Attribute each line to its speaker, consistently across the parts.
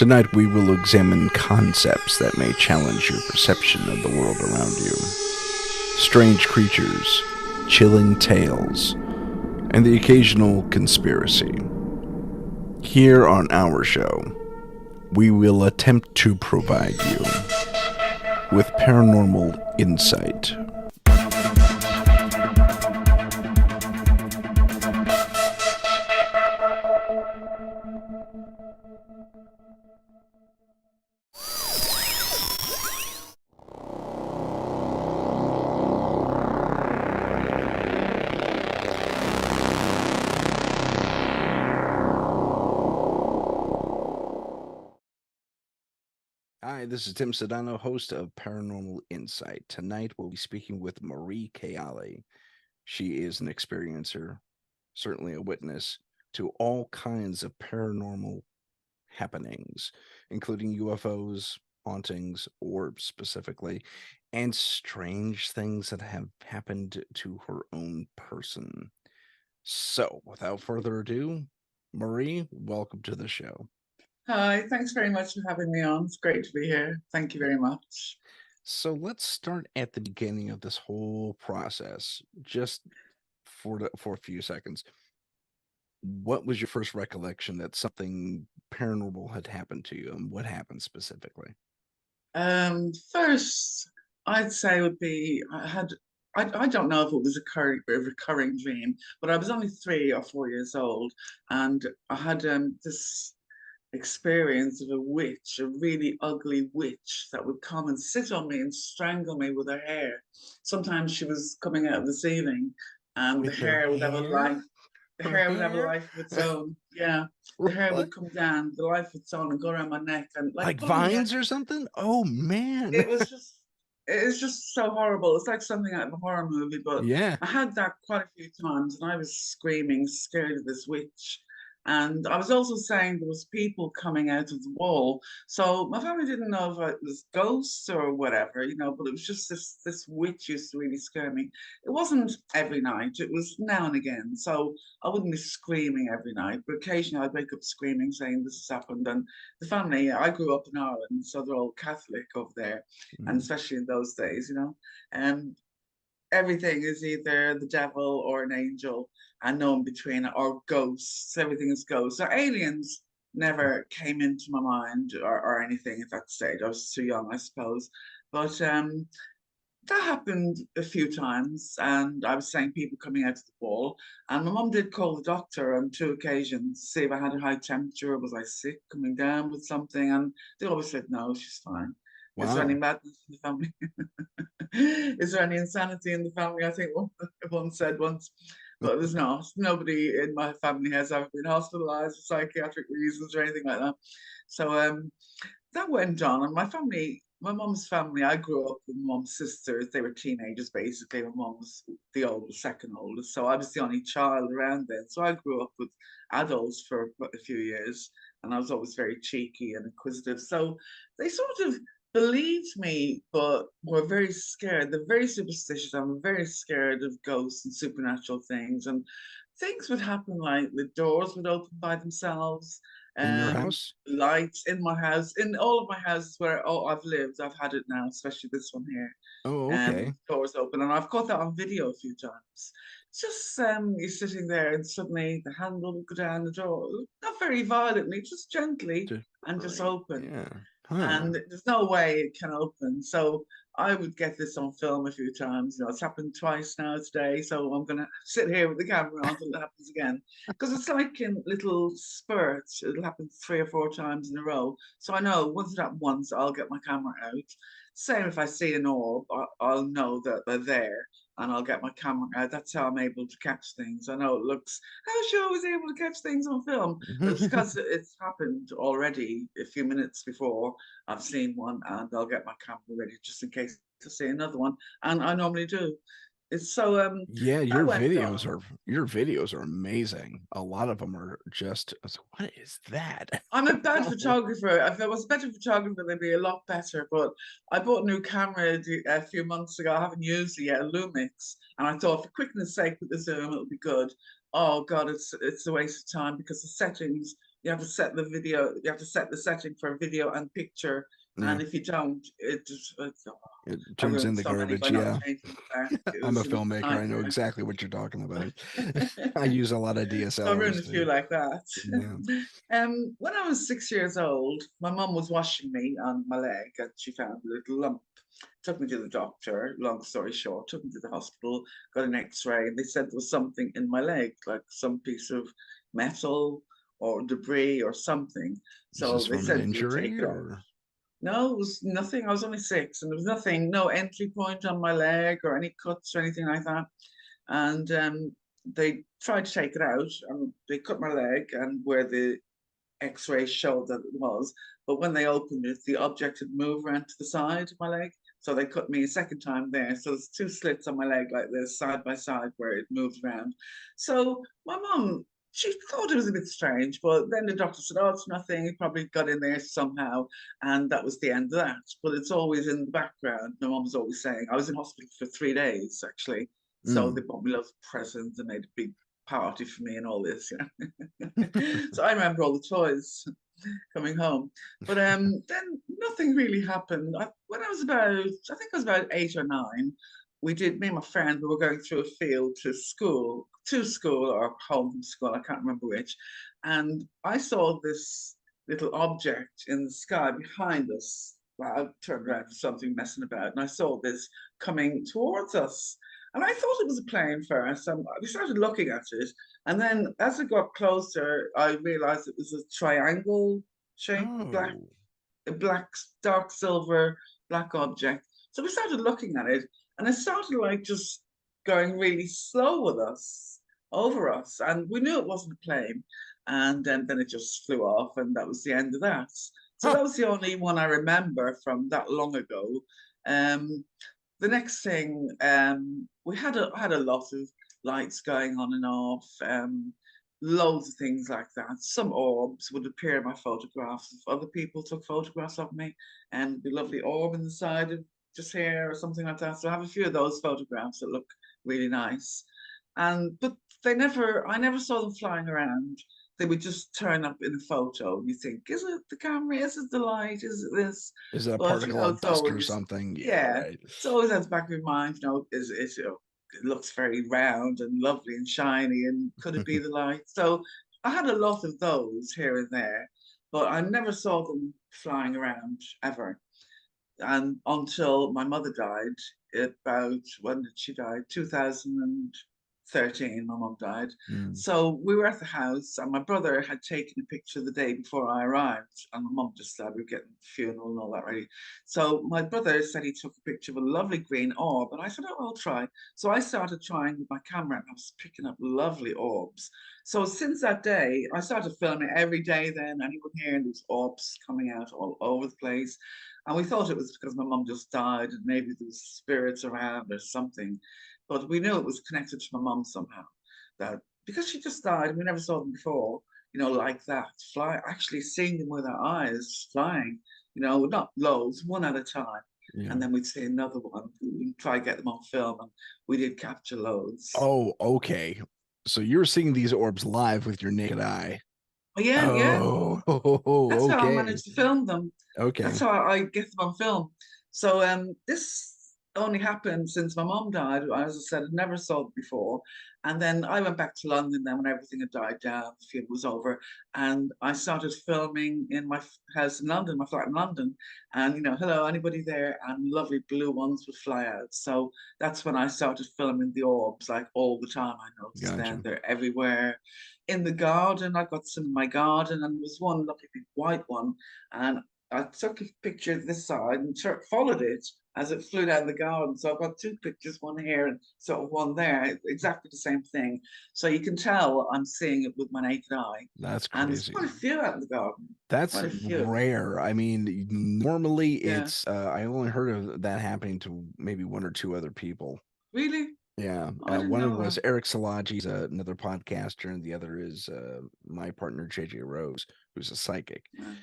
Speaker 1: Tonight we will examine concepts that may challenge your perception of the world around you. Strange creatures, chilling tales, and the occasional conspiracy. Here on our show, we will attempt to provide you with paranormal insight. Hi, this is Tim Sedano, host of Paranormal Insight. Tonight we'll be speaking with Marie Kayali. She is an experiencer, certainly a witness to all kinds of paranormal happenings, including UFOs, hauntings, orbs specifically, and strange things that have happened to her own person. So, without further ado, Marie, welcome to the show.
Speaker 2: Hi, thanks very much for having me on. It's great to be here. Thank you very much.
Speaker 1: So let's start at the beginning of this whole process, just for a few seconds. What was your first recollection that something paranormal had happened to you, and what happened specifically?
Speaker 2: First, I'd say would be I don't know if it was a recurring dream, but I was only 3 or 4 years old, and I had this experience of a witch, a really ugly witch that would come and sit on me and strangle me with her hair. Sometimes she was coming out of the ceiling, and the
Speaker 1: With her
Speaker 2: hair would have a
Speaker 1: hair?
Speaker 2: life. The
Speaker 1: Her
Speaker 2: hair would have a
Speaker 1: hair?
Speaker 2: life of its own. Yeah, the hair
Speaker 1: What?
Speaker 2: would come down, the life of its own, and go around my neck and like
Speaker 1: Like
Speaker 2: pulling me out.
Speaker 1: vines or something? Oh man.
Speaker 2: It was just, it is just so horrible. It's like something out of a horror movie. But
Speaker 1: Yeah.
Speaker 2: I had that quite a few times, and I was screaming, scared of this witch. And I was also saying there was people coming out of the wall. So my family didn't know if it was ghosts or whatever, but it was just this witch used to really scare me. It wasn't every night, it was now and again. So I wouldn't be screaming every night, but occasionally I'd wake up screaming, saying this has happened. And the family, I grew up in Ireland, so they're all Catholic over there, and
Speaker 1: Mm.
Speaker 2: especially in those days. And everything is either the devil or an angel, and no in between, or ghosts. Everything is ghosts. So aliens never came into my mind or anything at that stage. I was too young, I suppose. But that happened a few times, and I was saying people coming out of the wall. And my mum did call the doctor on 2 occasions to see if I had a high temperature, was I sick, coming down with something, and they always said no, she's fine. Is there any
Speaker 1: Wow.
Speaker 2: madness in the family? Is there any insanity in the family? I think one said once, but there's not. Nobody in my family has ever been hospitalized for psychiatric reasons or anything like that. So that went on. And my mom's family, I grew up with my mom's sisters. They were teenagers, basically. My mom was the oldest, second oldest. So I was the only child around then. So I grew up with adults for a few years. And I was always very cheeky and inquisitive. So they sort of believed me, but were very scared. They're very superstitious. I'm very scared of ghosts and supernatural things. And things would happen like the doors would open by themselves.
Speaker 1: In your
Speaker 2: Um,
Speaker 1: house?
Speaker 2: Lights in my house, in all of my houses where I've lived, I've had it now, especially this one here.
Speaker 1: Oh, okay.
Speaker 2: Doors open, and I've caught that on video a few times. It's just you're sitting there, and suddenly the handle will go down the door, not very violently, just gently,
Speaker 1: Just
Speaker 2: and just
Speaker 1: right.
Speaker 2: open.
Speaker 1: Yeah. Huh.
Speaker 2: And there's no way it can open. So I would get this on film a few times. It's happened twice now today, so I'm gonna sit here with the camera on until it happens again. Because it's like in little spurts. It'll happen 3 or 4 times in a row. So I know once it happens once, I'll get my camera out. Same if I see an orb, I'll know that they're there, and I'll get my camera out. That's how I'm able to catch things. I know it looks, how she always able to catch things on film? But it's because it's happened already a few minutes before I've seen one, and I'll get my camera ready just in case to see another one. And I normally do. It's so
Speaker 1: Yeah,
Speaker 2: that went on.
Speaker 1: your videos are amazing. A lot of them are just I was like, what is that?
Speaker 2: I'm a bad photographer. If I was a better photographer, they'd be a lot better. But I bought a new camera a few months ago. I haven't used it yet, a Lumix, and I thought, for quickness sake, with the zoom, it'll be good. Oh God, it's a waste of time because the settings you have to set the video, you have to set the setting for video and picture.
Speaker 1: Yeah.
Speaker 2: And if you don't, it just,
Speaker 1: It
Speaker 2: I
Speaker 1: turns
Speaker 2: ruined
Speaker 1: into
Speaker 2: so many by
Speaker 1: garbage.
Speaker 2: not
Speaker 1: Yeah.
Speaker 2: changing it back. It
Speaker 1: I'm a
Speaker 2: was a
Speaker 1: filmmaker. I know
Speaker 2: nightmare.
Speaker 1: exactly what you're talking about. I use a lot of
Speaker 2: So I ruined
Speaker 1: DSLRs
Speaker 2: a few
Speaker 1: too.
Speaker 2: like that.
Speaker 1: Yeah.
Speaker 2: When I was 6 years old, my mum was washing me on my leg and she found a little lump. Took me to the doctor, long story short, took me to the hospital, got an x-ray, and they said there was something in my leg, like some piece of metal or debris or something.
Speaker 1: Is
Speaker 2: So
Speaker 1: this
Speaker 2: they
Speaker 1: from an
Speaker 2: said they would take
Speaker 1: injury
Speaker 2: it out.
Speaker 1: or?
Speaker 2: No, it was nothing. I was only six, and there was nothing, no entry point on my leg or any cuts or anything like that. And they tried to take it out, and they cut my leg, and where the X-ray showed that it was. But when they opened it, the object had moved around to the side of my leg. So they cut me a second time there. So there's two slits on my leg like this, side by side, where it moves around. So my mum, she thought it was a bit strange, but then the doctor said, "Oh, it's nothing. It probably got in there somehow," and that was the end of that. But it's always in the background. My mum was always saying, I was in hospital for 3 days actually. So they
Speaker 1: Mm.
Speaker 2: bought me lots of presents and made a big party for me and all this. So I remember all the toys coming home. But then nothing really happened. When I was about, I think I was about 8 or 9, we did, me and my friend, we were going through a field to school or home from school, I can't remember which. And I saw this little object in the sky behind us. Well, I turned around for something messing about, and I saw this coming towards us. And I thought it was a plane first. And we started looking at it. And then as it got closer, I realized it was a triangle shaped
Speaker 1: Oh.
Speaker 2: black, dark silver, black object. So we started looking at it, and it started like just going really slow with us, over us. And we knew it wasn't a plane. And then it just flew off, and that was the end of that. So
Speaker 1: Huh.
Speaker 2: that was the only one I remember from that long ago. Um, the next thing, we had a lot of lights going on and off, loads of things like that. Some orbs would appear in my photographs if other people took photographs of me, and the lovely orb in the side of just here or something like that. So I have a few of those photographs that look really nice. And but I never saw them flying around. They would just turn up in a photo. You think, is it the camera? Is it the light? Is it this?
Speaker 1: Is it a
Speaker 2: But
Speaker 1: particle of
Speaker 2: it's
Speaker 1: dust or
Speaker 2: always,
Speaker 1: something? Yeah,
Speaker 2: yeah,
Speaker 1: right.
Speaker 2: it's always at the back of your mind. It looks very round and lovely and shiny, and could it be the light? So I had a lot of those here and there, but I never saw them flying around ever. And until my mother died, about, when did she die? 2013, my mum died.
Speaker 1: Mm.
Speaker 2: So we were at the house, and my brother had taken a picture the day before I arrived, and my mum just said we were getting the funeral and all that ready. So my brother said he took a picture of a lovely green orb, and I said, "Oh, I'll try." So I started trying with my camera, and I was picking up lovely orbs. So since that day, I started filming every day. Then anyone hearing these orbs coming out all over the place, and we thought it was because my mum just died and maybe there was spirits around or something. But we knew it was connected to my mum somehow. That because she just died and we never saw them before, like that, fly, actually seeing them with our eyes flying, not loads, one at a time.
Speaker 1: Yeah.
Speaker 2: And then we'd see another one, we'd try to get them on film, and we did capture loads.
Speaker 1: Oh, okay. So you're seeing these orbs live with your naked eye.
Speaker 2: Oh, yeah, yeah.
Speaker 1: Oh,
Speaker 2: That's how I
Speaker 1: okay.
Speaker 2: managed to film them. That's
Speaker 1: Okay.
Speaker 2: how I get them on film. So this only happened since my mom died. As I said, I never saw it before. And then I went back to London then when everything had died down, the funeral was over. And I started filming in my house in London, my flat in London. And, hello, anybody there? And lovely blue ones would fly out. So that's when I started filming the orbs, like all the time. I noticed then
Speaker 1: Gotcha.
Speaker 2: they're everywhere. In the garden, I got some in my garden, and there was one lovely big white one. And I took a picture of this side and followed it as it flew down the garden. So I've got two pictures, one here and sort of one there, exactly the same thing. So you can tell I'm seeing it with my naked eye.
Speaker 1: That's
Speaker 2: And there's quite a
Speaker 1: crazy.
Speaker 2: few out in the garden,
Speaker 1: That's
Speaker 2: quite a few.
Speaker 1: rare. I mean, normally
Speaker 2: Yeah,
Speaker 1: it's I only heard of that happening to maybe one or two other people.
Speaker 2: really?
Speaker 1: Yeah.
Speaker 2: Oh, I didn't
Speaker 1: One of
Speaker 2: know
Speaker 1: them
Speaker 2: that.
Speaker 1: was Eric Salaji, he's another podcaster, and the other is my partner JJ Rose, who's a psychic.
Speaker 2: Yeah.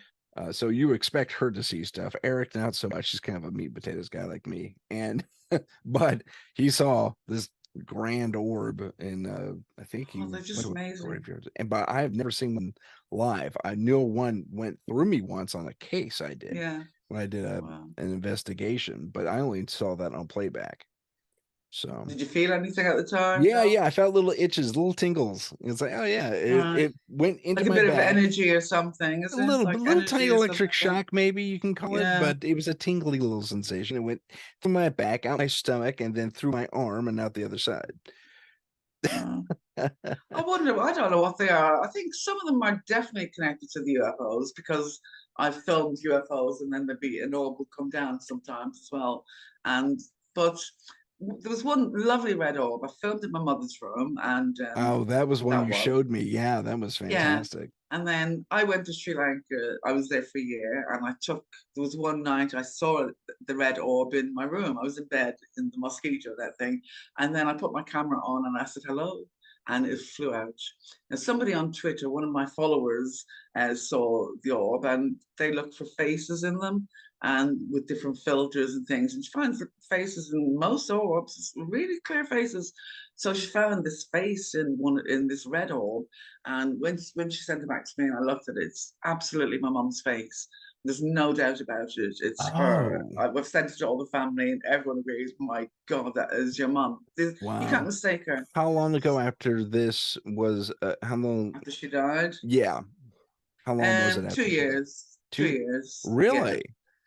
Speaker 1: So you expect her to see stuff. Eric, not so much. He's kind of a meat and potatoes guy like me. And but he saw this grand orb, and I think
Speaker 2: Oh,
Speaker 1: you
Speaker 2: they're
Speaker 1: went
Speaker 2: just
Speaker 1: to a
Speaker 2: amazing.
Speaker 1: graveyard. And but I have never seen one live. I knew one went through me once on a case I did
Speaker 2: Yeah.
Speaker 1: when I did
Speaker 2: Wow.
Speaker 1: an investigation, but I only saw that on playback. So
Speaker 2: Did you feel anything at the time?
Speaker 1: yeah,
Speaker 2: No.
Speaker 1: yeah, I felt little itches, little tingles. It's like, oh yeah,
Speaker 2: Right.
Speaker 1: it went into
Speaker 2: Like a
Speaker 1: my
Speaker 2: bit of
Speaker 1: back.
Speaker 2: energy or something, is
Speaker 1: A
Speaker 2: it?
Speaker 1: little,
Speaker 2: Like
Speaker 1: little tiny
Speaker 2: energy or something
Speaker 1: electric
Speaker 2: like that.
Speaker 1: shock, maybe you can call it,
Speaker 2: Yeah.
Speaker 1: but it was a tingly little sensation. It went from my back, out my stomach, and then through my arm and out the other side.
Speaker 2: Wow. I wonder, I don't know what they are. I think some of them are definitely connected to the UFOs because I've filmed UFOs and then there'd be an orb would come down sometimes as well. And but there was one lovely red orb. I filmed in my mother's room and
Speaker 1: Oh, that was one
Speaker 2: that
Speaker 1: you
Speaker 2: was.
Speaker 1: showed me. Yeah, that was
Speaker 2: Yeah.
Speaker 1: fantastic.
Speaker 2: And then I went to Sri Lanka. I was there for a year and there was one night I saw the red orb in my room. I was in bed in the mosquito, that thing. And then I put my camera on and I said, hello. And it flew out. And somebody on Twitter, one of my followers, saw the orb and they looked for faces in them and with different filters and things. And she finds faces in most orbs, really clear faces. So she found this face in this red orb, and when she sent it back to me and I looked at it, it's absolutely my mum's face. There's no doubt about it. It's her.
Speaker 1: Oh,
Speaker 2: I've sent it to all the family, and everyone agrees. My God, that is your mum. You can't
Speaker 1: wow.
Speaker 2: mistake her.
Speaker 1: How long ago after this was, how long?
Speaker 2: After she died,
Speaker 1: Yeah. How long was it
Speaker 2: 2 years. Two
Speaker 1: two?
Speaker 2: years. Yeah,
Speaker 1: Really?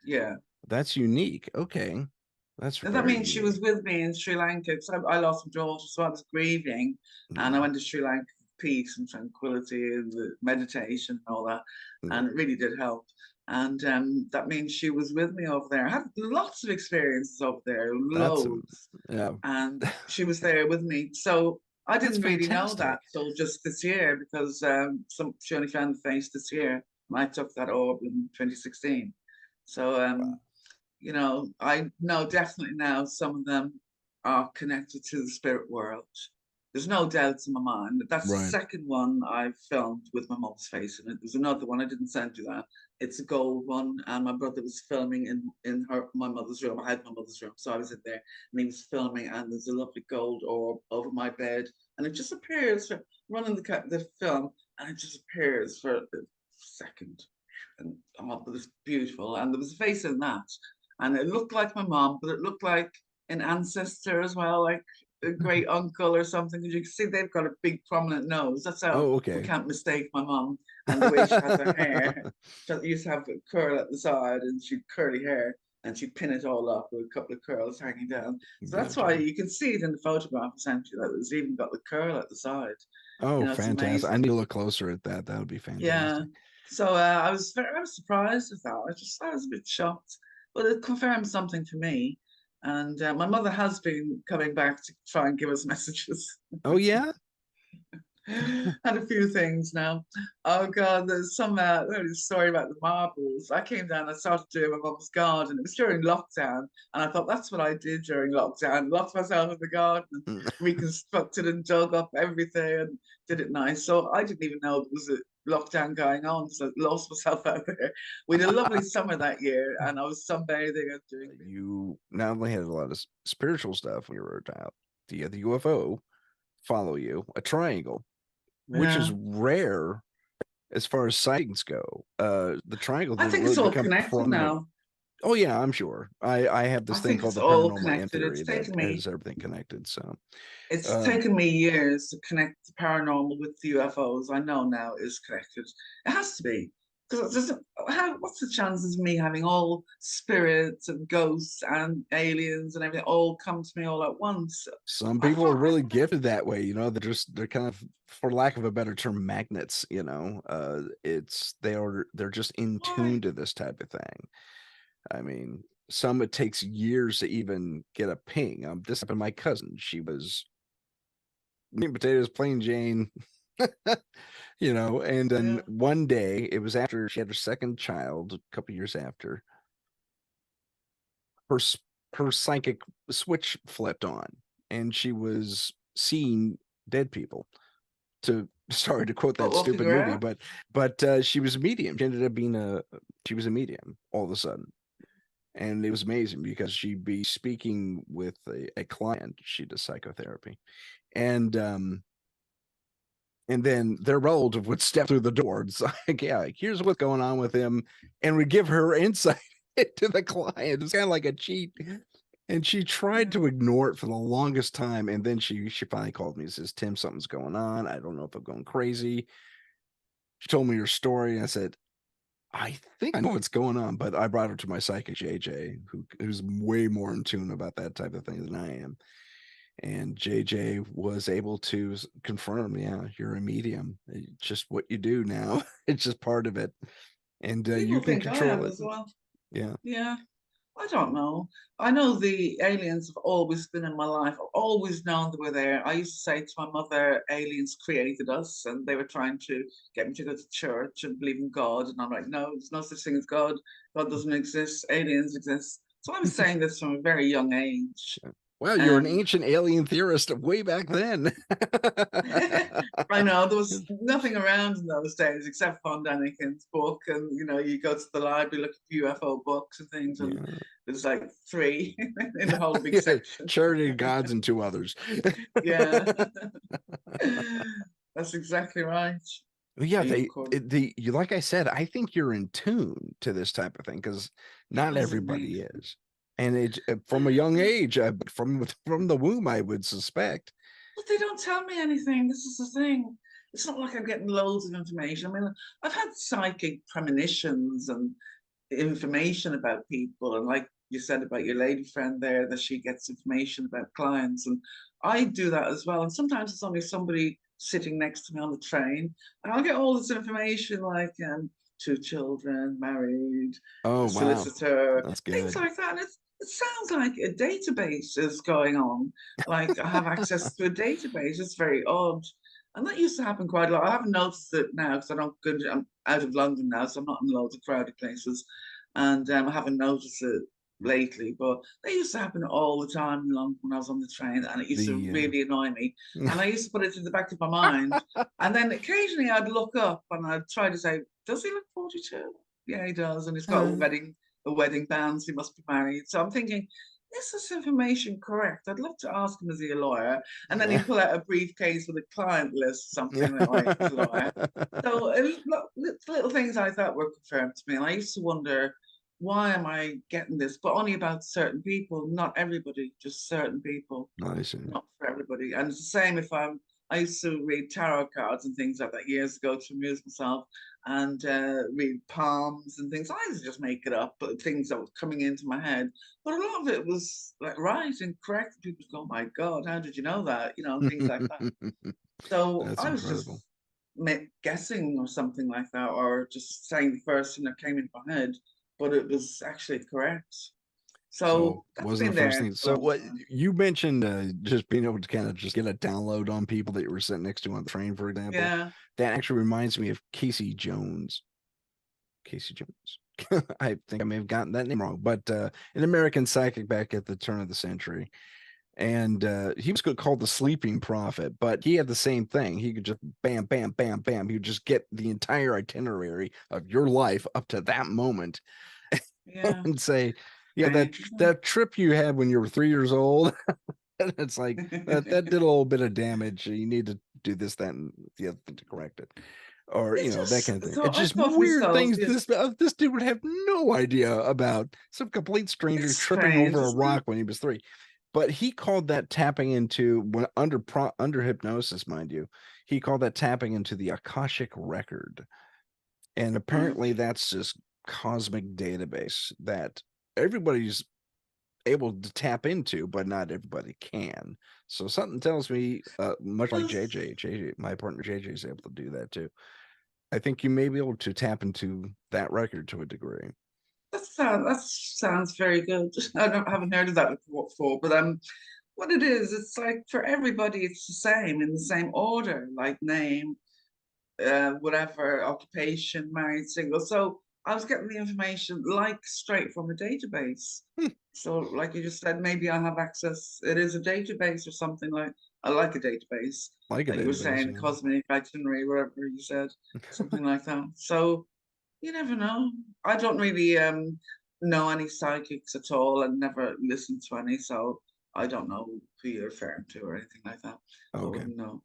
Speaker 2: yeah.
Speaker 1: That's unique. Okay. That's
Speaker 2: And that
Speaker 1: very
Speaker 2: means she
Speaker 1: unique.
Speaker 2: was with me in Sri Lanka because I lost my daughter, so I was grieving, and I
Speaker 1: Yeah.
Speaker 2: went to Sri Lanka for peace and tranquility and the meditation and all that,
Speaker 1: Yeah.
Speaker 2: and it really did help. And that means she was with me over there. I had lots of experiences over there,
Speaker 1: That's,
Speaker 2: loads,
Speaker 1: yeah.
Speaker 2: and she was there with me. So I
Speaker 1: That's
Speaker 2: didn't really know that
Speaker 1: fantastic.
Speaker 2: till just this year because she only found the face this year, and I took that orb in 2016. So
Speaker 1: Wow.
Speaker 2: I know definitely now some of them are connected to the spirit world. There's no doubt in my mind. That's the
Speaker 1: Right.
Speaker 2: second one I've filmed with my mum's face in it. There's another one I didn't send you that. It's a gold one, and my brother was filming in my mother's room. I had my mother's room, so I was in there, and he was filming. And there's a lovely gold orb over my bed, and it just appears for running the film, and it just appears for a second, and oh, it was beautiful. And there was a face in that, and it looked like my mom, but it looked like an ancestor as well, like a great uncle or something. Because you can see they've got a big prominent nose. That's how
Speaker 1: Oh,
Speaker 2: we
Speaker 1: okay.
Speaker 2: can't mistake my mom. And the way she has her hair, she used to have a curl at the side, and she'd curly hair, and she'd pin it all up with a couple of curls hanging down. So that's why
Speaker 1: Gotcha.
Speaker 2: you can see it in the photograph essentially that it's even got the curl at the side.
Speaker 1: Oh,
Speaker 2: It's
Speaker 1: fantastic. I
Speaker 2: amazing.
Speaker 1: need to look closer at that. That would be
Speaker 2: Yeah.
Speaker 1: fantastic.
Speaker 2: So I was surprised with that. I was a bit shocked, but it confirmed something for me. And my mother has been coming back to try and give us messages.
Speaker 1: Oh, yeah?
Speaker 2: Had a few things now. Oh God, there's some story about the marbles. I came down, I started doing my mum's garden. It was during lockdown, and I thought that's what I did during lockdown. Locked myself in the garden, and
Speaker 1: Mm.
Speaker 2: reconstructed and dug up everything, and did it nice. So I didn't even know there was a lockdown going on, so I lost myself out there. We had a lovely summer that year, and I was sunbathing and doing.
Speaker 1: You not only had a lot of spiritual stuff when you were a child, you had the UFO follow you, a triangle, which is
Speaker 2: Yeah,
Speaker 1: rare as far as sightings go. The triangle
Speaker 2: I
Speaker 1: didn't
Speaker 2: think
Speaker 1: really
Speaker 2: it's all
Speaker 1: become
Speaker 2: connected
Speaker 1: prominent.
Speaker 2: now.
Speaker 1: Oh yeah, I'm sure. I have
Speaker 2: I
Speaker 1: this thing
Speaker 2: think
Speaker 1: called
Speaker 2: it's
Speaker 1: the
Speaker 2: all
Speaker 1: paranormal M
Speaker 2: connected.
Speaker 1: theory that has everything connected. So,
Speaker 2: It's
Speaker 1: um,
Speaker 2: taken me years to connect the paranormal with the UFOs. I know now is connected. It has to be. Because what's the chances of me having all spirits and ghosts and aliens and everything all come to me all at once?
Speaker 1: some
Speaker 2: I
Speaker 1: people are
Speaker 2: thought,
Speaker 1: really gifted that way. They're kind of, for lack of a better term, magnets. They're just in
Speaker 2: why?
Speaker 1: tune to this type of thing. I mean, some it takes years to even get a ping. This happened to my cousin. She was meat and potatoes, plain Jane, and then
Speaker 2: Yeah.
Speaker 1: one day, it was after she had her second child, a couple years after, her her psychic switch flipped on, and she was seeing dead people. To Sorry to quote
Speaker 2: But
Speaker 1: that
Speaker 2: walking
Speaker 1: stupid movie,
Speaker 2: around?
Speaker 1: but she was a medium. She ended up being she was a medium all of a sudden. And it was amazing because she'd be speaking with a client. She does psychotherapy, and then their relative would step through the door. It's like, yeah, like, here's what's going on with him, and would give her insight into the client. It's kind of like a cheat. And she tried
Speaker 2: Yeah.
Speaker 1: to ignore it for the longest time, and then she finally called me and says, "Tim, something's going on. I don't know if I'm going crazy." She told me her story, and I said, "I think I know what's going on," but I brought her to my psychic JJ, who's way more in tune about that type of thing than I am. And JJ was able to confirm, yeah, you're a medium. It's just what you do now. It's just part of it, and you
Speaker 2: People
Speaker 1: can
Speaker 2: think I
Speaker 1: control
Speaker 2: am
Speaker 1: it.
Speaker 2: as well.
Speaker 1: Yeah.
Speaker 2: Yeah. I don't know. I know the aliens have always been in my life. I've always known they were there. I used to say to my mother, aliens created us, and they were trying to get me to go to church and believe in God. And I'm like, no, there's no such thing as God. God doesn't exist. Aliens exist. So I was saying this from a very young age.
Speaker 1: Well, you're an
Speaker 2: Um,
Speaker 1: ancient alien theorist way back then.
Speaker 2: I know there was nothing around in those days except Von Daniken's book, and you go to the library, look at UFO books and things, and
Speaker 1: Yeah.
Speaker 2: there's like three in the whole big
Speaker 1: Yeah,
Speaker 2: section.
Speaker 1: charity gods and two others.
Speaker 2: Yeah, that's exactly right.
Speaker 1: Yeah,
Speaker 2: Unicorn.
Speaker 1: you like I said, I think you're in tune to this type of thing because not
Speaker 2: That's
Speaker 1: everybody
Speaker 2: amazing.
Speaker 1: is, and it's from a young age, from the womb, I would suspect.
Speaker 2: But they don't tell me anything. This is the thing. It's not like I'm getting loads of information. I mean, I've had psychic premonitions and information about people, and like you said about your lady friend there, that she gets information about clients, and I do that as well. And sometimes it's only somebody sitting next to me on the train, and I'll get all this information like two children, married,
Speaker 1: Oh
Speaker 2: a
Speaker 1: wow,
Speaker 2: solicitor,
Speaker 1: that's
Speaker 2: things
Speaker 1: good.
Speaker 2: like that. And it sounds like a database is going on. Like I have access to a database. It's very odd. And that used to happen quite a lot. I haven't noticed it now because I don't go to, I'm out of London now, so I'm not in loads of crowded places. And I haven't noticed it lately, but they used to happen all the time in London when I was on the train, and it used to
Speaker 1: The
Speaker 2: really annoy me. And I used to put it in the back of my mind. And then occasionally I'd look up and I'd try to say, does he look 42? Yeah, he does. And he's got a wedding band, so he must be married. So I'm thinking, is this information correct? I'd love to ask him, is he a lawyer? And then he'd pull out a briefcase with a client list or something like, oh, he's a lawyer. So little things I thought were confirmed to me. And I used to wonder, why am I getting this? But only about certain people, not everybody, just certain people,
Speaker 1: I see.
Speaker 2: not for everybody. And it's the same if I used to read tarot cards and things like that years ago to amuse myself and read palms and things. I used to just make it up, but things that were coming into my head. But a lot of it was like right and correct. People go, oh my God, how did you know that? And things like that. So
Speaker 1: That's
Speaker 2: I was
Speaker 1: incredible.
Speaker 2: just guessing or something like that, or just saying the first thing that came into my head, but it was actually correct.
Speaker 1: So
Speaker 2: So that's
Speaker 1: wasn't
Speaker 2: been
Speaker 1: the first
Speaker 2: there
Speaker 1: thing.
Speaker 2: a
Speaker 1: So
Speaker 2: long
Speaker 1: what
Speaker 2: time.
Speaker 1: you mentioned, just being able to kind of just get a download on people that you were sitting next to on the train, for example.
Speaker 2: Yeah,
Speaker 1: That actually reminds me of Casey Jones. Casey Jones. I think I may have gotten that name wrong, but an American psychic back at the turn of the century. And he was called the sleeping prophet, but he had the same thing. He could just bam, bam, bam, bam. He would just get the entire itinerary of your life up to that moment
Speaker 2: yeah,
Speaker 1: and say, yeah,
Speaker 2: strange, isn't
Speaker 1: that trip you had when you were 3 years old, it's like that
Speaker 2: it?
Speaker 1: did a little bit of damage. You need to do this, that, and the other thing to correct it, or
Speaker 2: It's
Speaker 1: that
Speaker 2: just
Speaker 1: kind of thing.
Speaker 2: so
Speaker 1: It's
Speaker 2: I
Speaker 1: just
Speaker 2: thought to
Speaker 1: weird
Speaker 2: myself,
Speaker 1: things.
Speaker 2: yeah,
Speaker 1: This dude would have no idea about some complete stranger
Speaker 2: it's
Speaker 1: tripping
Speaker 2: strange,
Speaker 1: over a
Speaker 2: isn't it?
Speaker 1: rock when he was 3. But he called that tapping into when under hypnosis, mind you. He called that tapping into the Akashic record, and
Speaker 2: Right.
Speaker 1: apparently that's just cosmic database that everybody's able to tap into, but not everybody can. So something tells me, much like
Speaker 2: Well,
Speaker 1: JJ, my partner JJ is able to do that too. I think you may be able to tap into that record to a degree.
Speaker 2: that sounds very good. Haven't heard of that before, but what it is, it's like for everybody, it's the same in the same order, like name, whatever, occupation, married, single. So I was getting the information like straight from a database.
Speaker 1: Hmm,
Speaker 2: So, like you just said, maybe I have access. It is a database or something like. I like a database,
Speaker 1: like a
Speaker 2: like you were
Speaker 1: database,
Speaker 2: saying, cosmic itinerary, whatever you said, something like that. So you never know. I don't really. know any psychics at all and never listened to any, so I don't know who you're referring to or anything like that. I
Speaker 1: Okay.
Speaker 2: wouldn't know.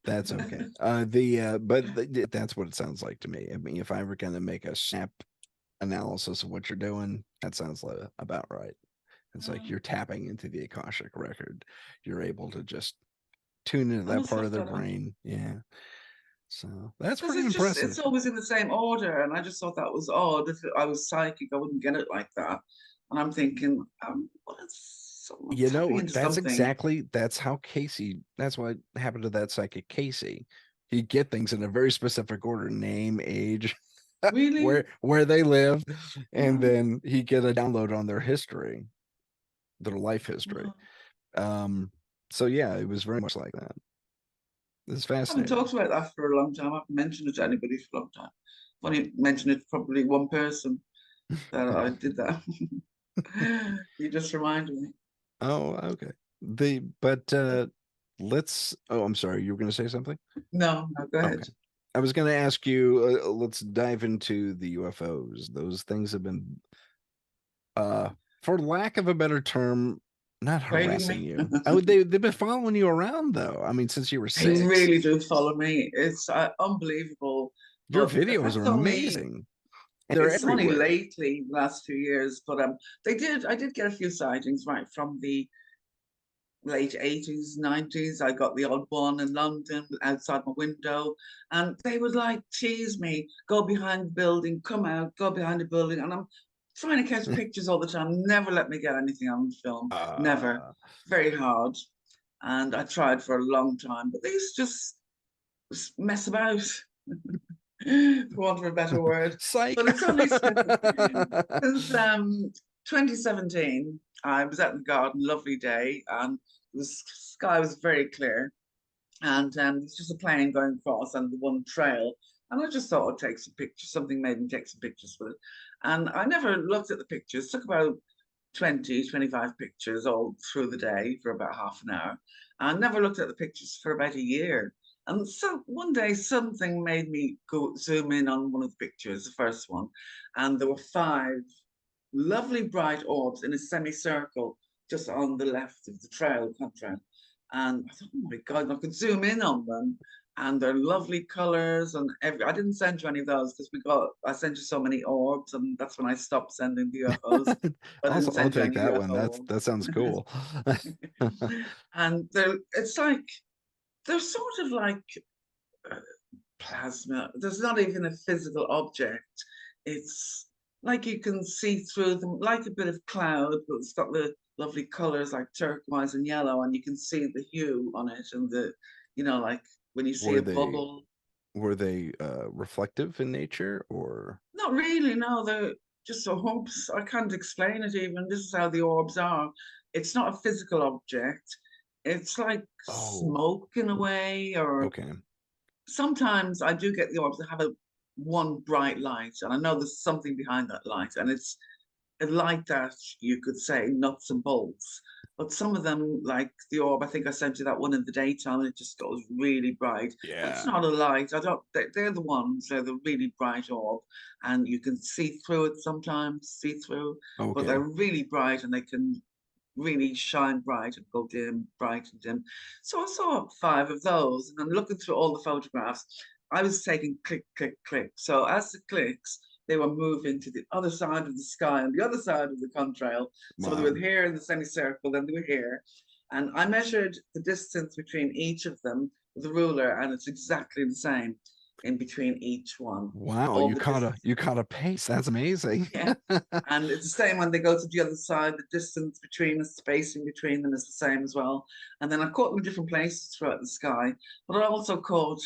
Speaker 1: That's okay. But that's what it sounds like to me. I mean, if I were going to make a snap analysis of what you're doing, that sounds like about right. It's like you're tapping into the Akashic record. You're able to just tune into
Speaker 2: I
Speaker 1: that
Speaker 2: must
Speaker 1: part of
Speaker 2: look
Speaker 1: their
Speaker 2: that up.
Speaker 1: brain. Yeah. So that's
Speaker 2: Because
Speaker 1: pretty
Speaker 2: it's just,
Speaker 1: impressive.
Speaker 2: it's always in the same order. And I just thought that was odd. If I was psychic, I wouldn't get it like that. And I'm thinking, what is someone
Speaker 1: You
Speaker 2: tapping
Speaker 1: know,
Speaker 2: into
Speaker 1: that's
Speaker 2: something?
Speaker 1: exactly that's how Casey. That's what happened to that psychic Casey. He'd get things in a very specific order: name, age,
Speaker 2: Really?
Speaker 1: where they live, and
Speaker 2: No,
Speaker 1: then he'd get a download on their history, their life history.
Speaker 2: no.
Speaker 1: Um, so yeah, it was very much like that. It's
Speaker 2: I haven't
Speaker 1: fascinating.
Speaker 2: talked about that for a long time. I haven't mentioned it to anybody for a long time. I've only mentioned it to probably one person that I did that. You just reminded me.
Speaker 1: Oh, okay. But let's. Oh, I'm sorry. You were going to say something.
Speaker 2: No, no, go ahead.
Speaker 1: Okay. I was going to ask you. Let's dive into the UFOs. Those things have been, uh, for lack of a better term, not
Speaker 2: Trailing
Speaker 1: harassing
Speaker 2: me.
Speaker 1: you. I would. They've been following you around though. I mean, since you were
Speaker 2: They
Speaker 1: 6.
Speaker 2: really do follow me. It's unbelievable.
Speaker 1: Your
Speaker 2: But
Speaker 1: videos are
Speaker 2: that's only
Speaker 1: amazing. And they're
Speaker 2: it's only
Speaker 1: everywhere.
Speaker 2: lately, the last 2 years. But I did get a few sightings right from the late 80s, 90s. I got the odd one in London outside my window, and they would like tease me, go behind the building, come out, go behind the building. And I'm trying to catch pictures all the time, never let me get anything on film, never.
Speaker 1: uh,
Speaker 2: Very hard. And I tried for a long time, but they used to just mess about, for want of a better word.
Speaker 1: Psych.
Speaker 2: But it's only since 2017, I was out in the garden, lovely day, and the sky was very clear. And there's just a plane going across and the one trail. And I just thought I'd take some pictures. Something made me take some pictures with it. And I never looked at the pictures, took about 20, 25 pictures all through the day for about half an hour. I never looked at the pictures for about a year. And so one day something made me go zoom in on one of the pictures, the first one, and there were five lovely bright orbs in a semicircle just on the left of the trail contrail. And I thought, oh my God, I could zoom in on them. And they're lovely colors. And I didn't send you any of those because I sent you so many orbs. And that's when I stopped sending the UFOs. I didn't
Speaker 1: I'll
Speaker 2: send you
Speaker 1: take
Speaker 2: any
Speaker 1: that one.
Speaker 2: UFO
Speaker 1: That sounds cool.
Speaker 2: and it's like, they're sort of like uh, plasma. There's not even a physical object. It's like you can see through them, like a bit of cloud, but it's got the lovely colors like turquoise and yellow, and you can see the hue on it and like when you see
Speaker 1: were
Speaker 2: a
Speaker 1: they
Speaker 2: bubble.
Speaker 1: were they reflective in nature or
Speaker 2: Not really, no, they're just orbs. I can't explain it even. This is how the orbs are. It's not a physical object. It's like
Speaker 1: oh,
Speaker 2: smoke in a way, or
Speaker 1: okay.
Speaker 2: sometimes I do get the orbs that have a one bright light, and I know there's something behind that light, and it's a light that you could say nuts and bolts. But some of them, like the orb, I think I sent you that one in the daytime, and it just goes really bright. That's
Speaker 1: Yeah.
Speaker 2: not a light. I don't. They're the ones. They're the really bright orb, and you can see through it sometimes. See through, but
Speaker 1: Okay.
Speaker 2: they're really bright, and they can really shine bright and go dim, bright and dim. So I saw five of those, and then looking through all the photographs, I was taking click, click, click. So as the clicks, they were moving to the other side of the sky and the other side of the contrail. So they
Speaker 1: Wow.
Speaker 2: were here in the semicircle, then they were here. And I measured the distance between each of them with a ruler, and it's exactly the same in between each one.
Speaker 1: Wow,
Speaker 2: All the distance.
Speaker 1: you caught a pace. That's amazing.
Speaker 2: Yeah. And it's the same when they go to the other side, the distance between the spacing between them is the same as well. And then I caught them in different places throughout the sky, but I also caught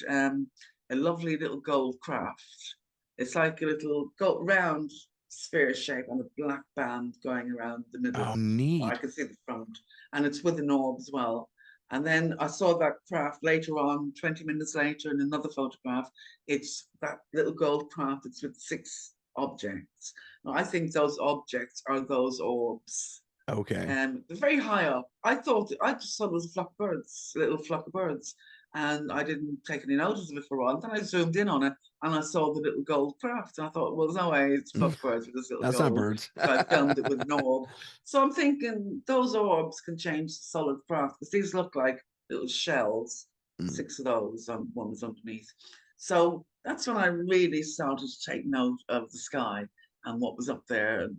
Speaker 2: a lovely little gold craft. It's like a little gold, round sphere shape and a black band going around the middle.
Speaker 1: Oh,
Speaker 2: I
Speaker 1: neat.
Speaker 2: can see the front, and it's with an orb as well. And then I saw that craft later on, 20 minutes later, in another photograph. It's that little gold craft. It's with six objects. Now, I think those objects are those orbs.
Speaker 1: Okay.
Speaker 2: They're very high up. I just thought it was a flock of birds, a little flock of birds. and I didn't take any notice of it for a while. Then I zoomed in on it, and I saw the little gold craft, and I thought, well, there's no way it's birds with this little
Speaker 1: That's not
Speaker 2: gold.
Speaker 1: birds.
Speaker 2: So I filmed it with an orb. So I'm thinking those orbs can change the solid craft, because these look like little shells,
Speaker 1: Mm,
Speaker 2: 6 of those, one was underneath. So that's when I really started to take note of the sky and what was up there, and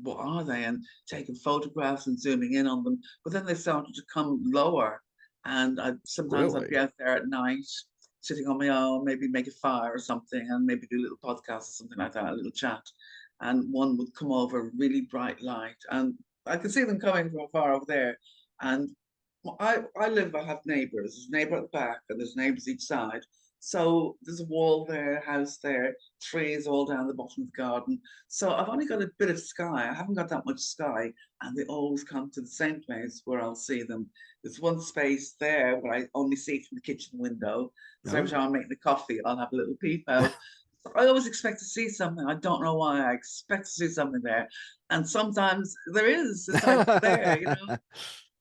Speaker 2: what are they, and taking photographs and zooming in on them. But then they started to come lower, and sometimes I'd be
Speaker 1: really?
Speaker 2: out there at night, sitting on my own, maybe make a fire or something, and maybe do a little podcast or something like that, a little chat. And one would come over, really bright light, and I could see them coming from far over there. And I have neighbours. There's a neighbour at the back, and there's neighbours each side. So there's a wall there, house there, trees all down the bottom of the garden. So I've only got a bit of sky. I haven't got that much sky, and they always come to the same place where I'll see them. There's one space there where I only see from the kitchen window. So every
Speaker 1: Oh.
Speaker 2: time I'm making the coffee, I'll have a little peep out. So I always expect to see something. I don't know why. I expect to see something there, and sometimes there is. It's like there, you know.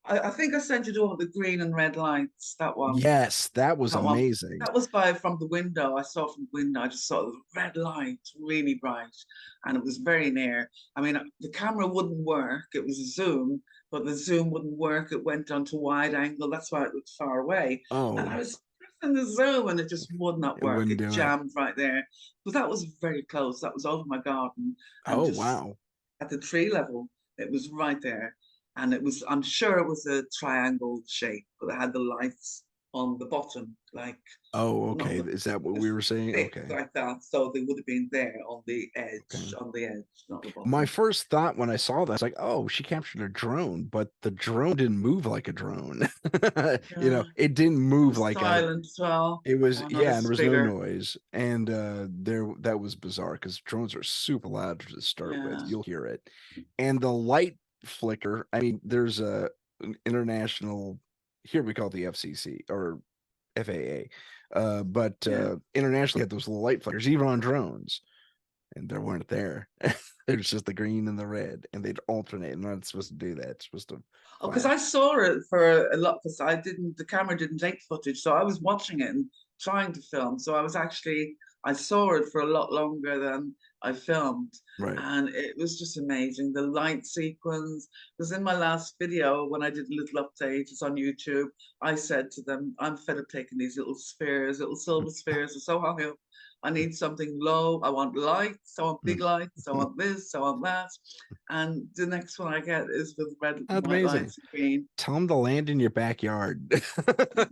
Speaker 2: I think I sent you to all the green and red lights. That one.
Speaker 1: Yes, that was
Speaker 2: That one.
Speaker 1: amazing.
Speaker 2: That was by from the window. I saw from the window. I just saw the red light, really bright, and it was very near. I mean, the camera wouldn't work. It was a zoom, but the zoom wouldn't work. It went onto wide angle. That's why it looked far away. And I
Speaker 1: Oh,
Speaker 2: was pressing the zoom, and it just would not
Speaker 1: it
Speaker 2: work.
Speaker 1: wouldn't
Speaker 2: It
Speaker 1: do it.
Speaker 2: jammed right there. But that was very close. That was over my garden, and
Speaker 1: Oh,
Speaker 2: just
Speaker 1: wow.
Speaker 2: at the tree level. It was right there. And it was, I'm sure it was a triangle shape, but it had the lights on the bottom, like
Speaker 1: Oh, okay.
Speaker 2: not
Speaker 1: Is that what we
Speaker 2: as
Speaker 1: were saying?
Speaker 2: thick
Speaker 1: Okay.
Speaker 2: like that. So they would have been there
Speaker 1: Okay.
Speaker 2: on the edge, not the
Speaker 1: My
Speaker 2: bottom.
Speaker 1: first thought when I saw that, I was like, oh, she captured a drone, but the drone didn't move like a drone.
Speaker 2: Yeah.
Speaker 1: It didn't
Speaker 2: It
Speaker 1: move
Speaker 2: was
Speaker 1: like a
Speaker 2: silent as well.
Speaker 1: it was,
Speaker 2: Oh no,
Speaker 1: yeah,
Speaker 2: this
Speaker 1: and there
Speaker 2: is
Speaker 1: was no
Speaker 2: bigger.
Speaker 1: noise. And there that was bizarre because drones are super loud to start with.
Speaker 2: Yeah.
Speaker 1: You'll hear it. And the light flicker, I mean, there's an international, here we call it the FCC or FAA. But
Speaker 2: Yeah.
Speaker 1: internationally had those little light flickers, even on drones, and they weren't there. There's just the green and the red, and they'd alternate. And not supposed to do that. It's supposed to
Speaker 2: Oh, because I
Speaker 1: flash.
Speaker 2: saw it for a lot, because the camera didn't take footage. So I was watching it and trying to film. So I saw it for a lot longer than I filmed.
Speaker 1: Right.
Speaker 2: And it was just amazing. The light sequence was in my last video when I did a little update. It's on YouTube. I said to them, I'm fed up taking these little spheres, little silver spheres, are so high up. I need something low. I want lights. I want big lights. I want this. I want that. And the next one I get is with red and
Speaker 1: That's
Speaker 2: white
Speaker 1: amazing.
Speaker 2: lights and green.
Speaker 1: Tell them to land in your backyard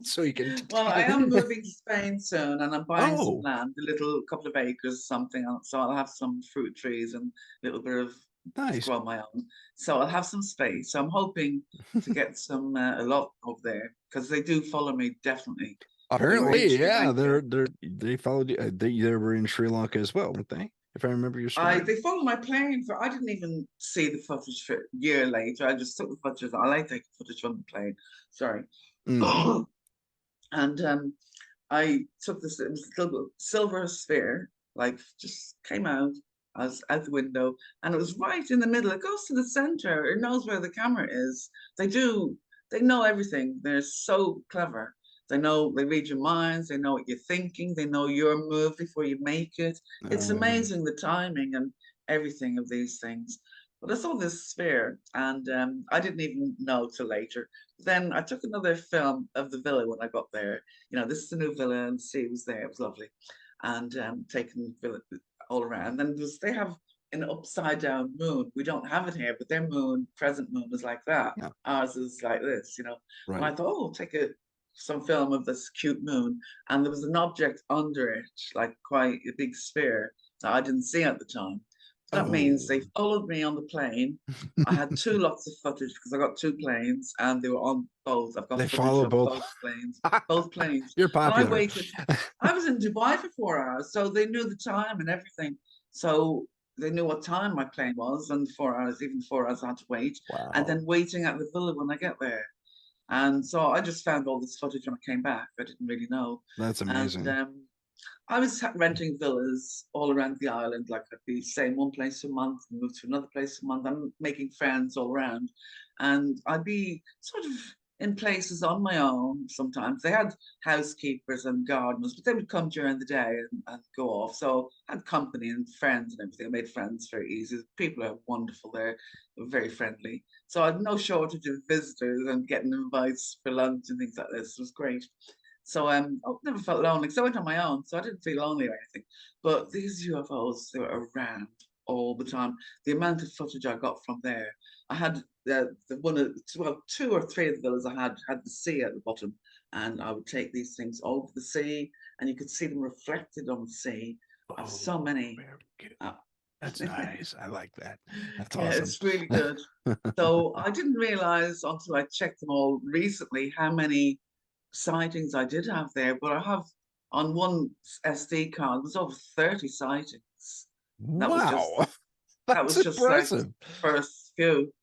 Speaker 1: so you can.
Speaker 2: Well, I am moving to Spain soon, and I'm buying some
Speaker 1: Oh,
Speaker 2: land, a little couple of acres, or something. So I'll have some fruit trees and a little bit of to
Speaker 1: nice.
Speaker 2: grow my own. So I'll have some space. So I'm hoping to get some a lot over there, because they do follow me definitely. They were in
Speaker 1: Apparently,
Speaker 2: Sri
Speaker 1: yeah,
Speaker 2: Lanka.
Speaker 1: they followed you. They were in Sri Lanka as well, weren't they? If I remember your
Speaker 2: I
Speaker 1: story.
Speaker 2: They followed my plane for. I didn't even see the footage for a year later. I just took the footage. I like taking footage from the plane. Sorry.
Speaker 1: Mm.
Speaker 2: And I took this, it was a little silver sphere, like just came out. I was out the window, and it was right in the middle. It goes to the center. It knows where the camera is. They do. They know everything. They're so clever. They know. They read your minds. They know what you're thinking. They know your move before you make it. It's
Speaker 1: Yeah.
Speaker 2: amazing the timing and everything of these things. But I saw this sphere, and I didn't even know till later. Then I took another film of the villa when I got there. You know, this is the new villa, and the sea was there. It was lovely, and taking the villa all around. And they have an upside down moon. We don't have it here, but their moon, present moon, is like that.
Speaker 1: Yeah.
Speaker 2: Ours is like this, you know. And I
Speaker 1: Right.
Speaker 2: thought, oh, take some film of this cute moon, and there was an object under it, like quite a big sphere that I didn't see at the time. That means
Speaker 1: Oh.
Speaker 2: they followed me on the plane. I had two lots of footage because I got two planes, and they were on both. I've got
Speaker 1: They
Speaker 2: footage
Speaker 1: follow
Speaker 2: of
Speaker 1: both.
Speaker 2: both planes, both planes.
Speaker 1: You're
Speaker 2: And I
Speaker 1: popular.
Speaker 2: waited. I was in Dubai for 4 hours, so they knew the time and everything. So they knew what time my plane was, and 4 hours, even 4 hours I had to wait, and
Speaker 1: Wow.
Speaker 2: then waiting at the villa when I get there. And so I just found all this footage when I came back. I didn't really know.
Speaker 1: That's
Speaker 2: And
Speaker 1: amazing.
Speaker 2: I was renting villas all around the island. Like I'd be staying one place a month and move to another place a month. I'm making friends all around. And I'd be sort of in places on my own sometimes. They had housekeepers and gardeners, but they would come during the day and go off. So I had company and friends and everything. I made friends very easy. People are wonderful there, they're very friendly. So I had no shortage of visitors and getting invites for lunch and things like this. It was great. So I never felt lonely because I went on my own, so I didn't feel lonely or anything. But these UFOs, they were around all the time. The amount of footage I got from there, I had the one of well, two or three of the villas I had the sea at the bottom, and I would take these things over the sea, and you could see them reflected on the sea. I have
Speaker 1: Oh,
Speaker 2: so many.
Speaker 1: very good.
Speaker 2: Uh,
Speaker 1: That's nice. I like that. That's
Speaker 2: yeah,
Speaker 1: awesome.
Speaker 2: it's really good. So I didn't realize until I checked them all recently how many sightings I did have there, but I have on one SD card, there's over 30 sightings. That was just
Speaker 1: Wow.
Speaker 2: that
Speaker 1: That's
Speaker 2: was just like
Speaker 1: impressive.
Speaker 2: the first few.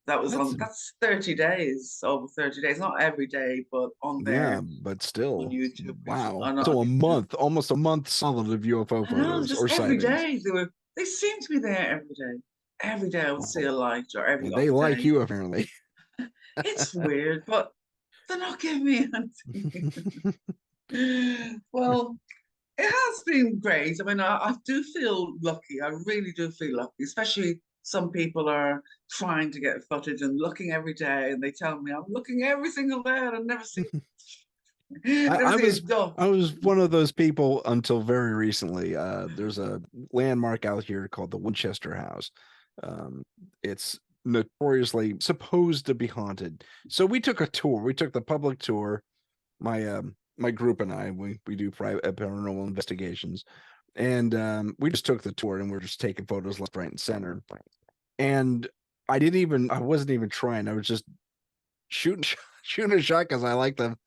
Speaker 1: That's
Speaker 2: That's 30 days, over 30 days. Not every day, but on
Speaker 1: yeah,
Speaker 2: there
Speaker 1: but
Speaker 2: on
Speaker 1: still,
Speaker 2: YouTube pictures.
Speaker 1: wow.
Speaker 2: I know
Speaker 1: So a month, almost a month solid of UFO
Speaker 2: I know,
Speaker 1: photos
Speaker 2: just
Speaker 1: or
Speaker 2: every
Speaker 1: sightings.
Speaker 2: day they seemed to be there every day. Every day I would see
Speaker 1: Wow.
Speaker 2: a light or every
Speaker 1: And they
Speaker 2: other
Speaker 1: like
Speaker 2: day.
Speaker 1: you apparently.
Speaker 2: It's weird, but they're not giving me anything. Well, it has been great. I mean, I do feel lucky. I really do feel lucky, especially some people are trying to get footage and looking every day, and they tell me I'm looking every single day and I've never seen
Speaker 1: I,
Speaker 2: never
Speaker 1: I
Speaker 2: seen a
Speaker 1: was
Speaker 2: dove.
Speaker 1: I was one of those people until very recently. There's a landmark out here called the Winchester House. It's notoriously supposed to be haunted. So we took a tour. We took the public tour. My group and I we do private paranormal investigations, and we just took the tour and we're just taking photos left, right, and center. And I wasn't even trying. I was just shooting shooting a shot because I like the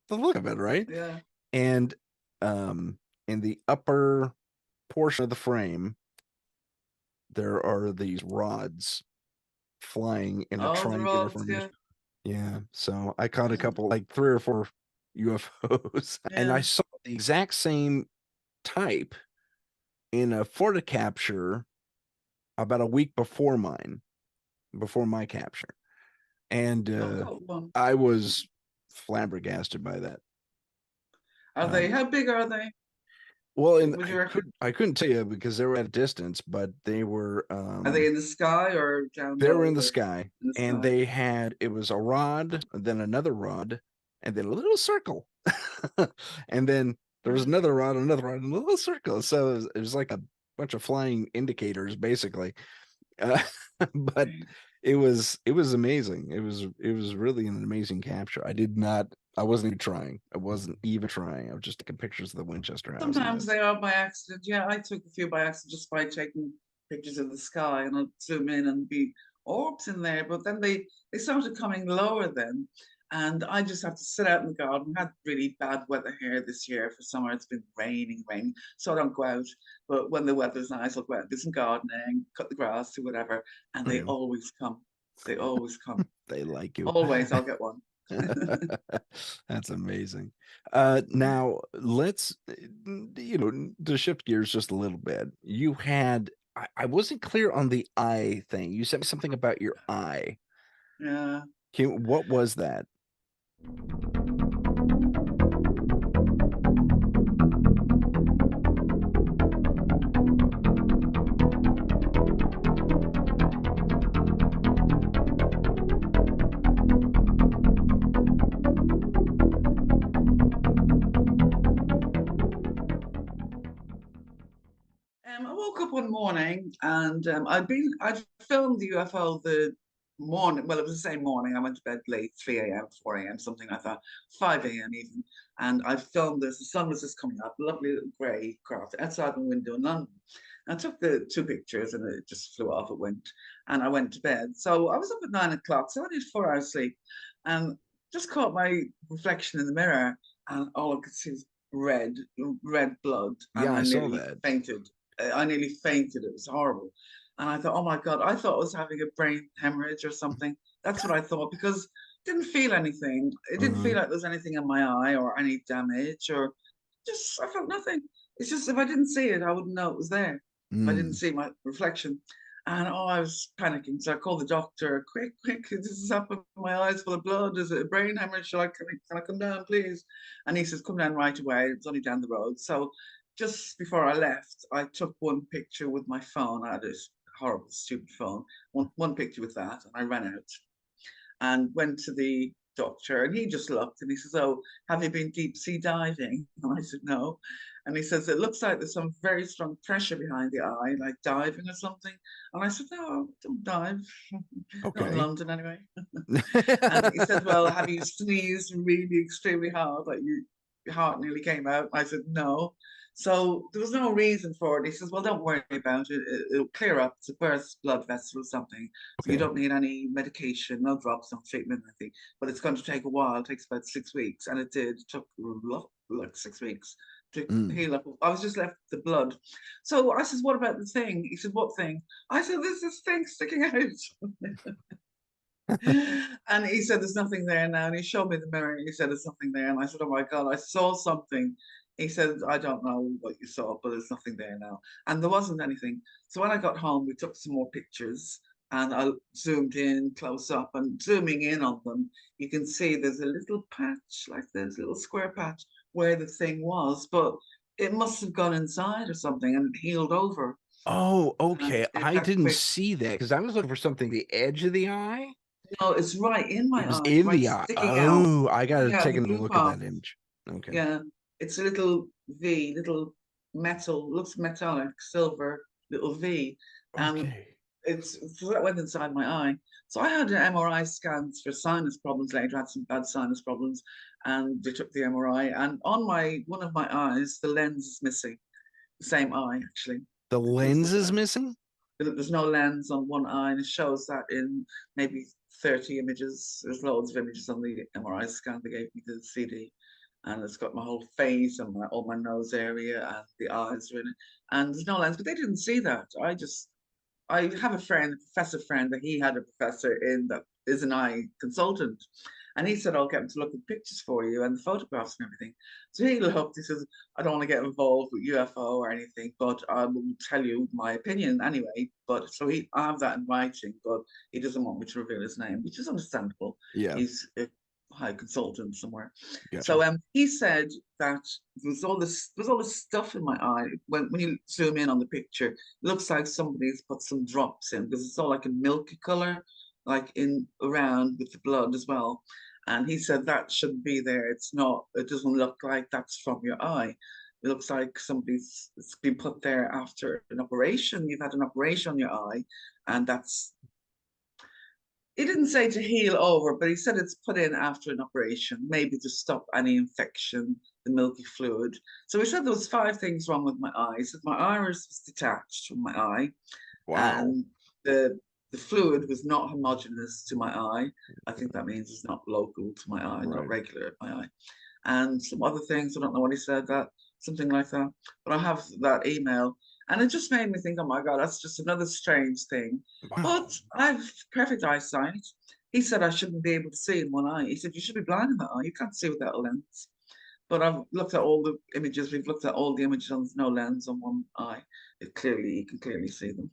Speaker 1: look of it, right?
Speaker 2: Yeah.
Speaker 1: And in the upper portion of the frame, there are these rods flying in a
Speaker 2: Oh, the
Speaker 1: triangular
Speaker 2: rods, yeah.
Speaker 1: formation. Yeah. So I caught a
Speaker 2: Mm,
Speaker 1: couple, like three or four UFOs, and I
Speaker 2: yeah.
Speaker 1: saw the exact same type in a photo capture about a week before before my capture. And
Speaker 2: I've got one.
Speaker 1: I was flabbergasted by that.
Speaker 2: Are they?
Speaker 1: Um,
Speaker 2: How big are they?
Speaker 1: well, and
Speaker 2: Would you reckon?
Speaker 1: I couldn't tell you because they were at a distance, but
Speaker 2: Are they in the sky or down
Speaker 1: they were
Speaker 2: low
Speaker 1: in the
Speaker 2: or
Speaker 1: sky,
Speaker 2: in the
Speaker 1: and
Speaker 2: sky?
Speaker 1: they had it was a rod, then another rod, and then a little circle, and then there was another rod, and a little circle. So it was like a bunch of flying indicators, basically. Uh, but it was amazing. It was really an amazing capture. I wasn't even trying. I wasn't even trying. I was just taking pictures of the Winchester house, and
Speaker 2: Sometimes
Speaker 1: that's
Speaker 2: they are by accident. Yeah, I took a few by accident just by taking pictures of the sky, and I'd zoom in and be orbs in there. But then they started coming lower then, and I just have to sit out in the garden. We had really bad weather here this year for summer. It's been raining, so I don't go out. But when the weather's nice, I'll go out and do some gardening, cut the grass, do whatever, and they
Speaker 1: yeah,
Speaker 2: always come. They always come.
Speaker 1: they like you.
Speaker 2: Always, I'll get one.
Speaker 1: That's amazing. Now let's, to shift gears just a little bit. You had, I wasn't clear on the eye thing. You said something about your eye.
Speaker 2: Yeah.
Speaker 1: What was that?
Speaker 2: I woke up one morning and I'd filmed the UFO the morning. Well, it was the same morning. I went to bed late, 3 a.m., 4 a.m., something like that, 5 a.m. even. And I filmed this. The sun was just coming up, lovely little grey craft outside my window in London. I took the two pictures and it just flew off. It went, and I went to bed. So I was up at 9 o'clock. So I did 4 hours sleep, and just caught my reflection in the mirror, and all I could see was red blood, and
Speaker 1: Yeah, I saw that.
Speaker 2: I nearly fainted. It was horrible. And I thought, oh my God, I thought I was having a brain hemorrhage or something. That's what I thought because I didn't feel anything. It didn't
Speaker 1: Uh-huh.
Speaker 2: feel like there was anything in my eye or any damage or just, I felt nothing. It's just if I didn't see it, I wouldn't know it was there. If I didn't
Speaker 1: Mm.
Speaker 2: see my reflection. And oh, I was panicking. So I called the doctor, quick, quick, this is happening. My eyes full of blood. Is it a brain hemorrhage? Can I come down, please? And he says, come down right away. It's only down the road. So just before I left, I took one picture with my phone. I had this horrible, stupid phone. One picture with that, and I ran out and went to the doctor, and he just looked and he says, oh, have you been deep sea diving? And I said, no. And he says, it looks like there's some very strong pressure behind the eye, like diving or something. And I said, no, don't dive. Not in
Speaker 1: Okay.
Speaker 2: London anyway. And he said, well, have you sneezed really extremely hard, like your heart nearly came out? I said, no. So there was no reason for it. He says, well, don't worry about it. It'll clear up. It's a burst blood vessel or something. So you
Speaker 1: Okay.
Speaker 2: don't need any medication, no drops, no treatment, nothing. But it's going to take a while. It takes about 6 weeks. And it did. It took like 6 weeks to
Speaker 1: Mm.
Speaker 2: heal up. I was just left with the blood. So I said, what about the thing? He said, what thing? I said, there's this thing sticking out. And he said, there's nothing there now. And he showed me the mirror and he said, there's nothing there. And I said, oh my God, I saw something. He said, I don't know what you saw, but there's nothing there now. And there wasn't anything. So when I got home, we took some more pictures and I zoomed in close up, and zooming in on them, you can see there's a little patch, like there's a little square patch where the thing was, but it must have gone inside or something and it healed over.
Speaker 1: Oh,
Speaker 2: And
Speaker 1: okay.
Speaker 2: it
Speaker 1: I
Speaker 2: that
Speaker 1: didn't
Speaker 2: quick.
Speaker 1: see that because I was looking for something the edge of the eye.
Speaker 2: No, it's right in
Speaker 1: It
Speaker 2: my
Speaker 1: was
Speaker 2: eye. It's
Speaker 1: in
Speaker 2: right
Speaker 1: the eye.
Speaker 2: sticking out,
Speaker 1: Oh, I gotta
Speaker 2: sticking out
Speaker 1: take
Speaker 2: the
Speaker 1: another
Speaker 2: blue
Speaker 1: look at
Speaker 2: part.
Speaker 1: that image. Okay.
Speaker 2: Yeah, it's a little V, little metal, looks metallic, silver, little V, and
Speaker 1: Okay.
Speaker 2: it's so that went inside my eye. So I had an MRI scans for sinus problems later. I had some bad sinus problems, and they took the MRI. And on my one of my eyes, the lens is missing. The same eye, actually.
Speaker 1: The
Speaker 2: It does
Speaker 1: lens
Speaker 2: look
Speaker 1: is
Speaker 2: like
Speaker 1: missing?
Speaker 2: there's no lens on one eye, and it shows that in maybe 30 images. There's loads of images on the MRI scan they gave me the CD, and it's got my whole face and all my nose area and the eyes are in it. And there's no lens, but they didn't see that. I have a friend, a professor friend, that he had a professor in that is an eye consultant. And he said, I'll get him to look at pictures for you and the photographs and everything. So he looked, he says, I don't want to get involved with UFO or anything, but I will tell you my opinion anyway. But so I have that in writing, but he doesn't want me to reveal his name, which is understandable.
Speaker 1: Yeah,
Speaker 2: He's a high consultant somewhere.
Speaker 1: gotcha.
Speaker 2: So he said that there's all this stuff in my eye. When you zoom in on the picture, it looks like somebody's put some drops in because it's all like a milky color, like in around with the blood as well. And he said that shouldn't be there. It's not, it doesn't look like that's from your eye. It looks like somebody's it's been put there after an operation. You've had an operation on your eye, and that's he didn't say to heal over, but he said it's put in after an operation, maybe to stop any infection, the milky fluid. So he said there was 5 things wrong with my eye. He said my iris was detached from my eye,
Speaker 1: Wow.
Speaker 2: and the fluid was not homogeneous to my eye. I think that means it's not local to my eye, not
Speaker 1: Right.
Speaker 2: regular at my eye. And some other things, I don't know what he said, that something like that. But I have that email. And it just made me think, oh my God, that's just another strange thing.
Speaker 1: Wow.
Speaker 2: But I've perfect eyesight. He said I shouldn't be able to see in one eye. He said, you should be blind in that eye. You can't see without a lens. But I've looked at all the images. We've looked at all the images and there's no lens on one eye. You can clearly see them.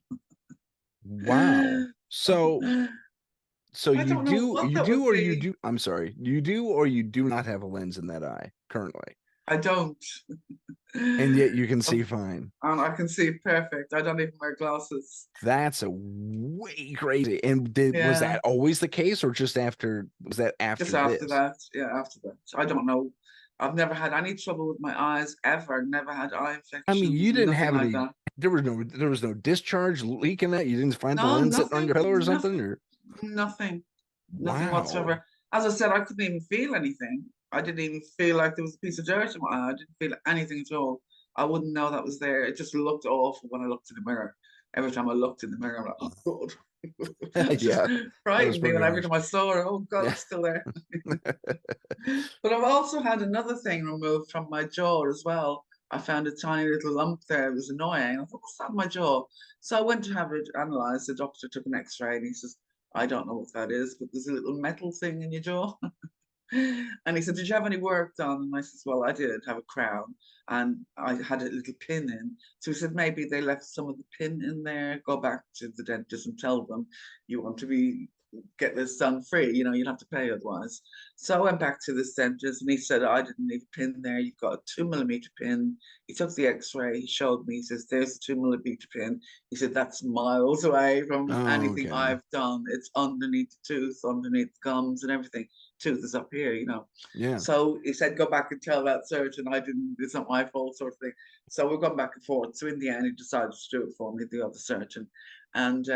Speaker 1: Wow. So
Speaker 2: I don't know what
Speaker 1: you
Speaker 2: that
Speaker 1: do
Speaker 2: would
Speaker 1: or you
Speaker 2: be.
Speaker 1: do I'm sorry, you do or you do not have a lens in that eye currently.
Speaker 2: I don't.
Speaker 1: And yet you can see
Speaker 2: Um,
Speaker 1: fine.
Speaker 2: and I can see perfect. I don't even wear glasses.
Speaker 1: That's a way crazy. And was
Speaker 2: Yeah,
Speaker 1: that always the case or just after was that
Speaker 2: just
Speaker 1: after
Speaker 2: after
Speaker 1: this?
Speaker 2: that. Yeah, after that. I don't know. I've never had any trouble with my eyes ever. Never had eye
Speaker 1: I mean,
Speaker 2: infections.
Speaker 1: you didn't
Speaker 2: Nothing
Speaker 1: have
Speaker 2: like
Speaker 1: any
Speaker 2: that.
Speaker 1: there was no discharge leak in that. You didn't find the
Speaker 2: No,
Speaker 1: lens sitting on your
Speaker 2: nothing.
Speaker 1: pillow or something
Speaker 2: Nothing.
Speaker 1: or
Speaker 2: Nothing. Nothing
Speaker 1: wow.
Speaker 2: whatsoever. As I said, I couldn't even feel anything. I didn't even feel like there was a piece of dirt in my eye. I didn't feel anything at all. I wouldn't know that was there. It just looked awful when I looked in the mirror. Every time I looked in the mirror, I'm like, oh God. It just
Speaker 1: Yeah, that was
Speaker 2: frightened me
Speaker 1: pretty
Speaker 2: when every
Speaker 1: harsh.
Speaker 2: time I saw it. Oh God,
Speaker 1: Yeah.
Speaker 2: it's still there. But I've also had another thing removed from my jaw as well. I found a tiny little lump there. It was annoying. I thought, what's that in my jaw? So I went to have it analysed. The doctor took an X-ray and he says, I don't know what that is, but there's a little metal thing in your jaw. And he said, "Did you have any work done?" And I said, "Well, I did have a crown and I had a little pin in." So he said, "Maybe they left some of the pin in there. Go back to the dentist and tell them you want to get this done free. You'll have to pay otherwise." So I went back to this dentist and he said, "I didn't need a pin there. You've got a 2 millimeter pin." He took the x-ray, he showed me, he says, "There's a 2 millimeter pin." He said, "That's miles away from
Speaker 1: Oh,
Speaker 2: anything
Speaker 1: okay.
Speaker 2: I've done. It's underneath the tooth, underneath the gums and everything. Tooth is up here.
Speaker 1: Yeah.
Speaker 2: So he said, "Go back and tell that surgeon I didn't, it's not my fault," sort of thing. So we've gone back and forth. So in the end, he decided to do it for me, the other surgeon. And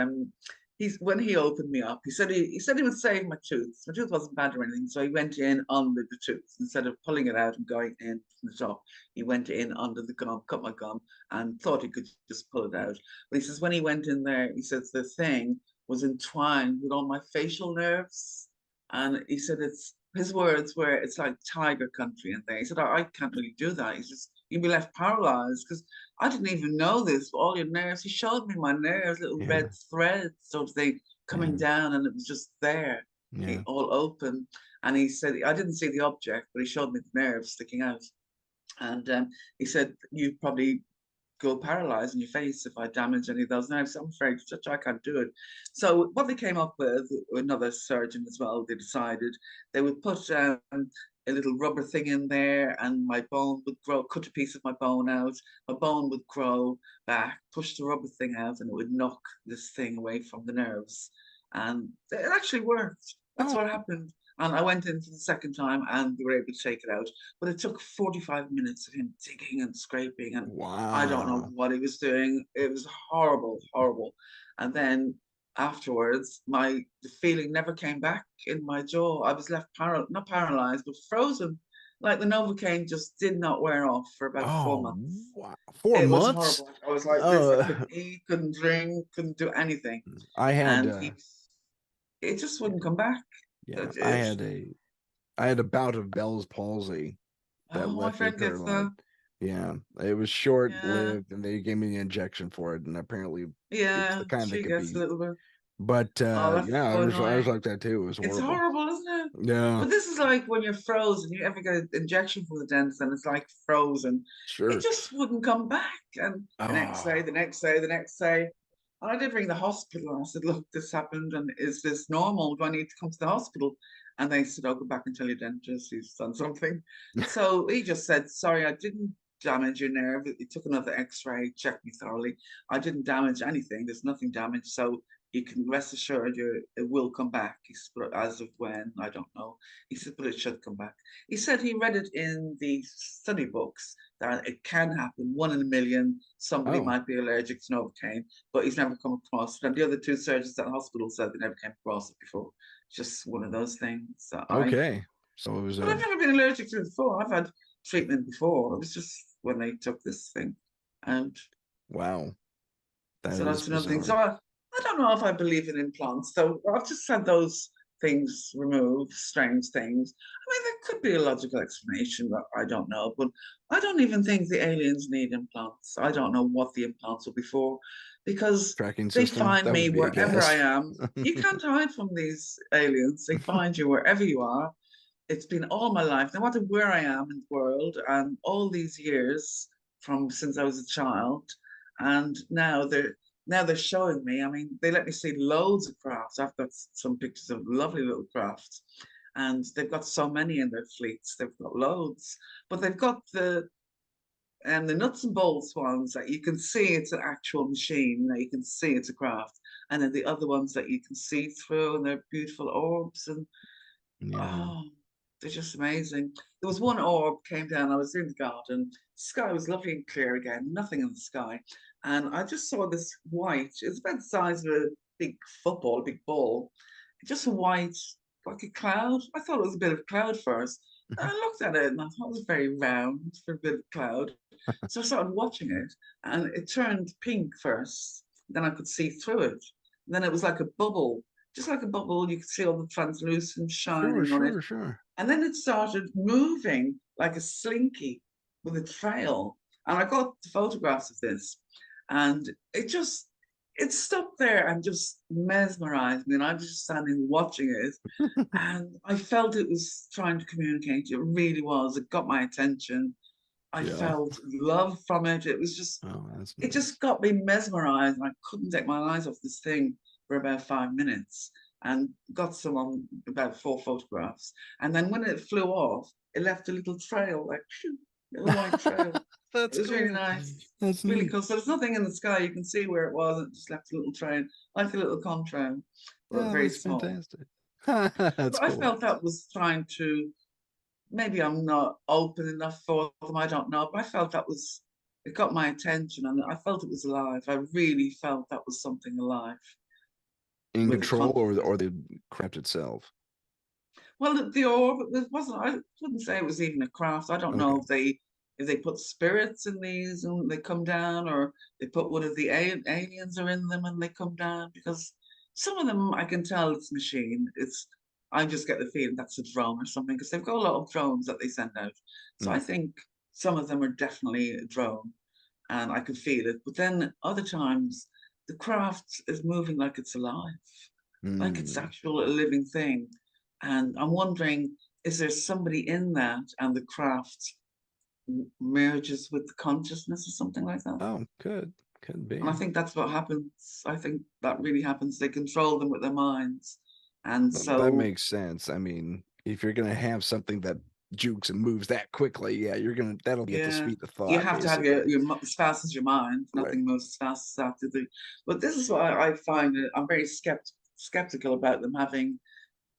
Speaker 2: when he opened me up, he said he would save my tooth. My tooth wasn't bad or anything. So he went in under the tooth instead of pulling it out and going in from the top. He went in under the gum, cut my gum, and thought he could just pull it out. But he says when he went in there, he says the thing was entwined with all my facial nerves. And he said his words were, "It's like tiger country in there." He said, "I can't really do that." He says, "You'll be left paralyzed," because I didn't even know this, but all your nerves. He showed me my nerves, little
Speaker 1: Yeah.
Speaker 2: red threads sort of thing coming
Speaker 1: Yeah.
Speaker 2: down, and it was just there,
Speaker 1: Yeah.
Speaker 2: all open. And he said, I didn't see the object, but he showed me the nerves sticking out. And he said, "You probably go paralyzed in your face if I damage any of those nerves. I'm afraid I can't do it." So what they came up with, another surgeon as well, they decided they would put a little rubber thing in there and my bone would grow, cut a piece of my bone out, my bone would grow back, push the rubber thing out and it would knock this thing away from the nerves. And it actually worked. That's
Speaker 1: Oh,
Speaker 2: what happened. And I went in for the second time and they were able to take it out. But it took 45 minutes of him digging and scraping and I don't know
Speaker 1: wow.
Speaker 2: what he was doing. It was horrible, horrible. And then afterwards, the feeling never came back in my jaw. I was left not paralyzed, but frozen. Like the Novocaine just did not wear off for about four
Speaker 1: Oh,
Speaker 2: months.
Speaker 1: wow. 4
Speaker 2: It was
Speaker 1: months?
Speaker 2: horrible. I was like this. I
Speaker 1: Uh,
Speaker 2: couldn't eat, couldn't drink, couldn't do anything.
Speaker 1: I had
Speaker 2: And it just wouldn't come back.
Speaker 1: yeah,
Speaker 2: It, it,
Speaker 1: I had a bout of Bell's palsy that
Speaker 2: my
Speaker 1: left me
Speaker 2: friend gets
Speaker 1: paralyzed.
Speaker 2: that.
Speaker 1: Yeah, it was short
Speaker 2: Yeah,
Speaker 1: lived, and they gave me the injection for it, and apparently it was the
Speaker 2: yeah.
Speaker 1: kind that
Speaker 2: She
Speaker 1: could
Speaker 2: gets a
Speaker 1: be.
Speaker 2: little bit.
Speaker 1: But
Speaker 2: Oh, that's
Speaker 1: yeah,
Speaker 2: so
Speaker 1: I was
Speaker 2: annoying.
Speaker 1: like that too. It was
Speaker 2: It's
Speaker 1: horrible.
Speaker 2: horrible, isn't it?
Speaker 1: Yeah,
Speaker 2: But this is like when you're frozen. You ever get an injection from the dentist and it's like frozen. It
Speaker 1: sure.
Speaker 2: just wouldn't come back. And the next day,
Speaker 1: Oh,
Speaker 2: the next day, the next day. And I did ring the hospital and I said, "Look, this happened and is this normal? Do I need to come to the hospital?" And they said, "Oh, go back and tell your dentist he's done something." So he just said, "Sorry, I didn't damage your nerve." He took another x-ray, checked me thoroughly. "I didn't damage anything. There's nothing damaged. So you can rest assured it will come back." He said, "But as of when, I don't know." He said, "But it should come back." He said he read it in the study books that it can happen, 1 in a million. Somebody
Speaker 1: oh,
Speaker 2: might be allergic to Novocaine, but he's never come across it. And the other two surgeons at the hospital said they never came across it before. Just one of those things that
Speaker 1: okay. So it was
Speaker 2: but
Speaker 1: a
Speaker 2: I've never been allergic to it before. I've had treatment before. It was just when they took this thing. And
Speaker 1: wow. That
Speaker 2: so
Speaker 1: is
Speaker 2: that's another thing. So
Speaker 1: bizarre.
Speaker 2: I don't know if I believe in implants. So I've just had those things removed, strange things. I mean, there could be a logical explanation, but I don't know. But I don't even think the aliens need implants. I don't know what the implants will be for because
Speaker 1: Tracking
Speaker 2: they
Speaker 1: system.
Speaker 2: find
Speaker 1: That
Speaker 2: me
Speaker 1: would be a
Speaker 2: wherever I
Speaker 1: guess.
Speaker 2: am. You can't hide from these aliens. They find you wherever you are. It's been all my life, no matter where I am in the world, and all these years from since I was a child, and now they're showing me. I mean, they let me see loads of crafts. I've got some pictures of lovely little crafts, and they've got so many in their fleets. They've got loads, but they've got the nuts and bolts ones that you can see it's an actual machine. That you can see it's a craft, and then the other ones that you can see through, and they're beautiful orbs and
Speaker 1: Yeah.
Speaker 2: oh, they're just amazing. There was one orb came down. I was in the garden. The sky was lovely and clear again. Nothing in the sky, and I just saw this white. It's about the size of a big football, a big ball. Just a white, like a cloud. I thought it was a bit of a cloud first. And I looked at it and I thought it was very round for a bit of cloud. So I started watching it, and it turned pink first. Then I could see through it. Then it was like a bubble, just like a bubble. You could see all the translucent
Speaker 1: Sure,
Speaker 2: shining on it.
Speaker 1: sure, sure.
Speaker 2: And then it started moving like a slinky with a trail. And I got the photographs of this. And it just, it stopped there and just mesmerized me. And I was just standing watching it. And I felt it was trying to communicate. It really was. It got my attention. I
Speaker 1: Yeah.
Speaker 2: felt love from it. It was just,
Speaker 1: Oh, that's
Speaker 2: it
Speaker 1: nice.
Speaker 2: just got me mesmerized. And I couldn't take my eyes off this thing for about 5 minutes and got some on about 4 photographs. And then when it flew off, it left a little trail, like, phew, little white trail. It
Speaker 1: That's
Speaker 2: was really
Speaker 1: cool.
Speaker 2: nice.
Speaker 1: That's
Speaker 2: Really
Speaker 1: neat.
Speaker 2: cool. So there's nothing in the sky. You can see where it was. It just left a little trail, like a little contrail, but
Speaker 1: Yeah,
Speaker 2: very
Speaker 1: that's
Speaker 2: small.
Speaker 1: fantastic. That's
Speaker 2: But I
Speaker 1: cool.
Speaker 2: felt that was trying to, maybe I'm not open enough for them, I don't know, but I felt that was, it got my attention and I felt it was alive. I really felt that was something alive
Speaker 1: In
Speaker 2: with a
Speaker 1: control
Speaker 2: consciousness.
Speaker 1: or the craft itself?
Speaker 2: Well, the orb, it wasn't, I wouldn't say it was even a craft. I don't
Speaker 1: Okay.
Speaker 2: know if they put spirits in these and they come down, or they put one of the aliens are in them and they come down, because some of them I can tell it's machine. It's, I just get the feeling that's a drone or something, because they've got a lot of drones that they send out. So
Speaker 1: Mm.
Speaker 2: I think some of them are definitely a drone and I could feel it. But then other times the craft is moving like it's alive, like it's
Speaker 1: Mm.
Speaker 2: actual a living thing. And I'm wondering, is there somebody in that and the craft merges with the consciousness or something like that?
Speaker 1: Oh, could
Speaker 2: And I
Speaker 1: be.
Speaker 2: think that's what happens. I think that really happens. They control them with their minds. And
Speaker 1: That
Speaker 2: so,
Speaker 1: makes sense. I mean, if you're gonna have something that jukes and moves that quickly, yeah, you're gonna that'll be at the
Speaker 2: yeah,
Speaker 1: speed of
Speaker 2: you
Speaker 1: thought,
Speaker 2: have to have
Speaker 1: basically.
Speaker 2: as fast as your mind.
Speaker 1: Right.
Speaker 2: Nothing moves as fast as that to do. But this is what I find it. I'm very skeptical about them having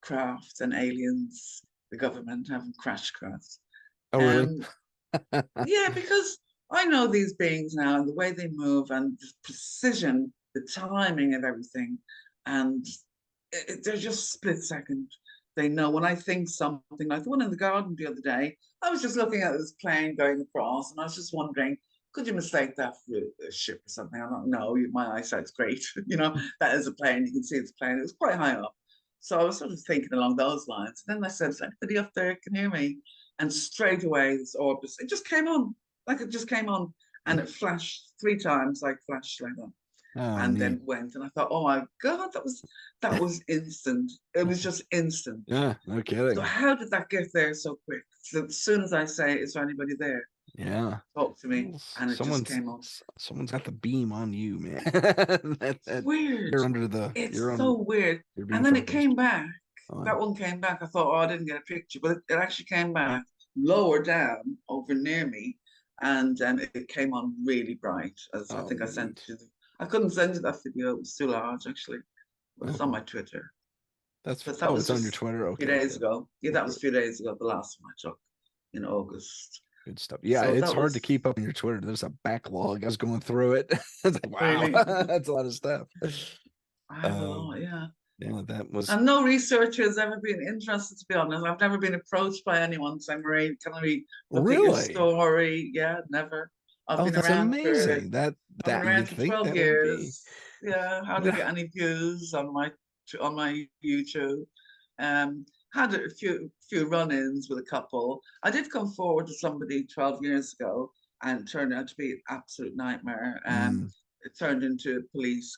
Speaker 2: craft and aliens, the government having crash crafts.
Speaker 1: Oh, really?
Speaker 2: Um, Yeah, because I know these beings now and the way they move and the precision, the timing of everything. And they're just split second. They know when I think something, like the one in the garden the other day, I was just looking at this plane going across and I was just wondering, could you mistake that for a ship or something? I don't know. My eyesight's great. That is a plane. You can see it's a plane. It was quite high up. So I was sort of thinking along those lines. And then I said, is anybody up there can hear me? And straight away, this orb, it just came on, like it just came on, and it flashed 3 times, like flashed like that,
Speaker 1: Oh,
Speaker 2: and then
Speaker 1: neat.
Speaker 2: went. And I thought, oh my god, that was instant. It was just instant.
Speaker 1: Yeah, no
Speaker 2: So
Speaker 1: kidding.
Speaker 2: how did that get there so quick? So as soon as I say, is there anybody there?
Speaker 1: Yeah.
Speaker 2: Talk to me,
Speaker 1: Well,
Speaker 2: and it just came on.
Speaker 1: someone's got the beam on you, man.
Speaker 2: It's weird.
Speaker 1: You're
Speaker 2: It's
Speaker 1: under
Speaker 2: so weird.
Speaker 1: you're being
Speaker 2: And then it
Speaker 1: focused
Speaker 2: came back.
Speaker 1: on.
Speaker 2: That one came back. I thought, oh, I didn't get a picture, but it actually came back lower down over near me, and it came on really bright. As I
Speaker 1: Oh,
Speaker 2: think I sent
Speaker 1: neat.
Speaker 2: you. I couldn't send you that video. It was too large, actually. But it's on
Speaker 1: Oh,
Speaker 2: my Twitter.
Speaker 1: that's
Speaker 2: But that
Speaker 1: oh,
Speaker 2: was
Speaker 1: it's on your
Speaker 2: just
Speaker 1: Twitter.
Speaker 2: a few
Speaker 1: Okay,
Speaker 2: days
Speaker 1: good.
Speaker 2: ago. Yeah, that
Speaker 1: Good.
Speaker 2: was a few days ago. The last one I took in August.
Speaker 1: Good stuff. Yeah,
Speaker 2: So
Speaker 1: it's
Speaker 2: that
Speaker 1: hard to
Speaker 2: was
Speaker 1: keep up on your Twitter. There's a backlog. I was going through it. It's like, wow,
Speaker 2: really.
Speaker 1: that's a lot of stuff.
Speaker 2: I have a
Speaker 1: Um,
Speaker 2: lot. Yeah.
Speaker 1: yeah, that was
Speaker 2: And no researcher has ever been interested, to be honest. I've never been approached by anyone saying, Marie, can we look at your
Speaker 1: really.
Speaker 2: story? Yeah, never. I've
Speaker 1: Oh,
Speaker 2: been
Speaker 1: that's
Speaker 2: around for
Speaker 1: amazing. That
Speaker 2: I've been
Speaker 1: that
Speaker 2: around
Speaker 1: you'd
Speaker 2: for
Speaker 1: think
Speaker 2: 12
Speaker 1: that would be.
Speaker 2: years. Yeah, hardly
Speaker 1: Yeah.
Speaker 2: get any views on my YouTube. Um, had a few run-ins with a couple. I did come forward to somebody 12 years ago and it turned out to be an absolute nightmare.
Speaker 1: Mm,
Speaker 2: It turned into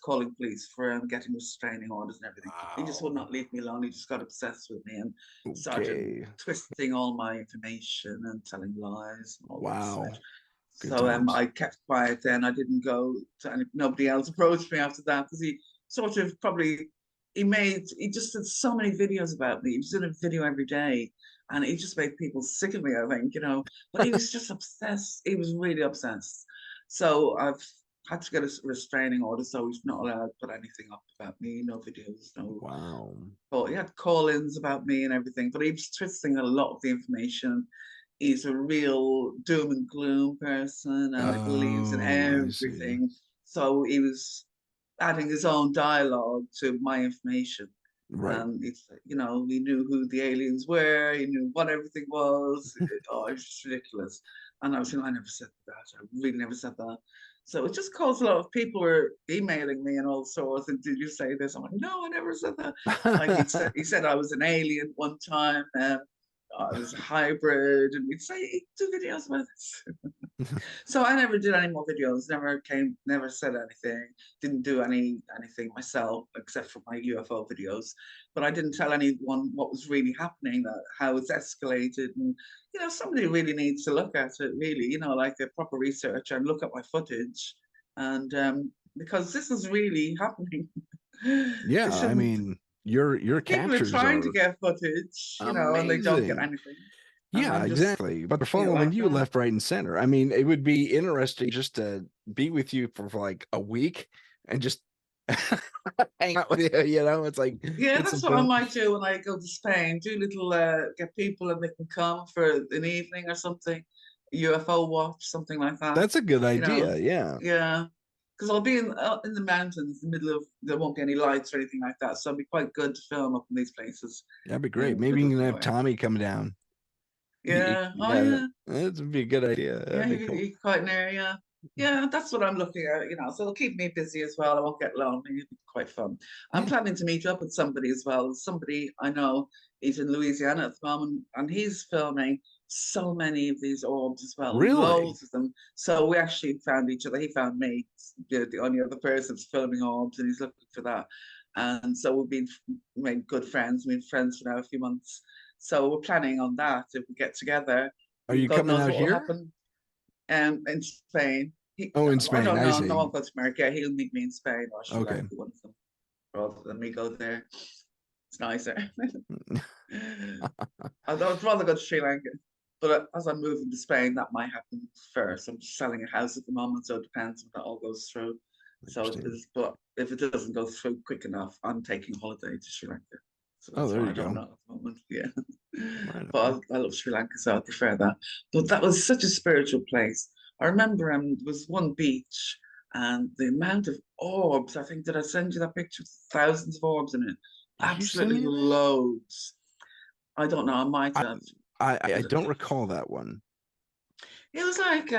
Speaker 2: calling police for getting restraining orders and everything. He just would
Speaker 1: wow.
Speaker 2: not leave me alone. He just got obsessed with me and started
Speaker 1: Okay.
Speaker 2: twisting all my information and telling lies and all the rest of it.
Speaker 1: Wow. Good
Speaker 2: So
Speaker 1: times.
Speaker 2: I kept quiet then. I didn't go to nobody else approached me after that, because he sort of probably he just did so many videos about me. He was doing a video every day and he just made people sick of me, I think. But he was just obsessed. He was really obsessed. So I've had to get a restraining order, so he's not allowed to put anything up about me, no videos, no.
Speaker 1: Wow.
Speaker 2: But he had call-ins about me and everything, but he was twisting a lot of the information. He's a real doom and gloom person and he believes in
Speaker 1: Oh, I see.
Speaker 2: everything. So he was adding his own dialogue to my information.
Speaker 1: Right.
Speaker 2: And he knew who the aliens were, he knew what everything was. It was just ridiculous. And I was thinking, I never said that. I really never said that. So it just caused a lot of people were emailing me and all sorts. And did you say this? I'm like, no, I never said that. Like he said I was an alien one time. I was a hybrid, and we'd say, do videos about this. So I never did any more videos, never said anything, didn't do anything myself except for my UFO videos. But I didn't tell anyone what was really happening, how it's escalated. And, somebody really needs to look at it, really, like a proper researcher and look at my footage. And because this is really happening. They
Speaker 1: Yeah, I
Speaker 2: shouldn't,
Speaker 1: mean, your
Speaker 2: people are
Speaker 1: captures
Speaker 2: trying to
Speaker 1: are
Speaker 2: get footage, and they don't get
Speaker 1: amazing.
Speaker 2: anything. And
Speaker 1: Yeah,
Speaker 2: I'm just
Speaker 1: exactly. But they're following
Speaker 2: like
Speaker 1: you
Speaker 2: that.
Speaker 1: left, right, and center. I mean, it would be interesting just to be with you for like a week and just hang out with you. It's like
Speaker 2: Yeah,
Speaker 1: get
Speaker 2: that's
Speaker 1: some
Speaker 2: what I
Speaker 1: film.
Speaker 2: might do when I go to Spain. Do little get people and they can come for an evening or something, UFO watch, something like that.
Speaker 1: That's a good
Speaker 2: You know,
Speaker 1: idea. Yeah,
Speaker 2: yeah, because I'll be in the mountains, in the middle of there won't be any lights or anything like that, so it'll be quite good to film up in these places
Speaker 1: that'd be great.
Speaker 2: in the
Speaker 1: Maybe
Speaker 2: middle
Speaker 1: you
Speaker 2: of
Speaker 1: can have
Speaker 2: nowhere.
Speaker 1: Tommy come down.
Speaker 2: Yeah. Oh
Speaker 1: Yeah,
Speaker 2: yeah.
Speaker 1: that would be a good idea.
Speaker 2: Yeah,
Speaker 1: That'd be cool.
Speaker 2: he's quite near, yeah. Yeah, that's what I'm looking at, so it'll keep me busy as well. I won't get lonely. It'll be quite fun. I'm
Speaker 1: Yeah,
Speaker 2: planning to meet up with somebody as well. Somebody I know, he's in Louisiana at the moment, and he's filming so many of these orbs as well,
Speaker 1: really.
Speaker 2: loads of them. So we actually found each other. He found me, the only other person that's filming orbs, and he's looking for that. And so we've been made good friends. We've been friends for now a few months. So we're planning on that. If we get together,
Speaker 1: Are you
Speaker 2: God
Speaker 1: coming
Speaker 2: knows
Speaker 1: out
Speaker 2: what will
Speaker 1: here?
Speaker 2: happen in Spain.
Speaker 1: Oh, in
Speaker 2: I
Speaker 1: Spain.
Speaker 2: don't
Speaker 1: I
Speaker 2: know. No,
Speaker 1: see.
Speaker 2: I'll go to America. He'll meet me in Spain or Sri
Speaker 1: Okay.
Speaker 2: Lanka, one of them, rather than me go there. It's nicer. I'd rather go to Sri Lanka. But as I'm moving to Spain, that might happen first. I'm just selling a house at the moment, so it depends if that all goes through.
Speaker 1: I
Speaker 2: So,
Speaker 1: understand.
Speaker 2: but if it doesn't go through quick enough, I'm taking holiday to Sri Lanka. So
Speaker 1: Oh,
Speaker 2: that's
Speaker 1: there
Speaker 2: why
Speaker 1: you
Speaker 2: I don't
Speaker 1: go.
Speaker 2: know at the moment. Yeah.
Speaker 1: Right on.
Speaker 2: But I love Sri Lanka, so I prefer that. But that was such a spiritual place. I remember there was one beach and the amount of orbs. I think, did I send you that picture? Thousands of orbs in it.
Speaker 1: Did you send
Speaker 2: Absolutely
Speaker 1: me that?
Speaker 2: loads. I don't know, I might
Speaker 1: I
Speaker 2: have.
Speaker 1: I don't recall that one.
Speaker 2: It was like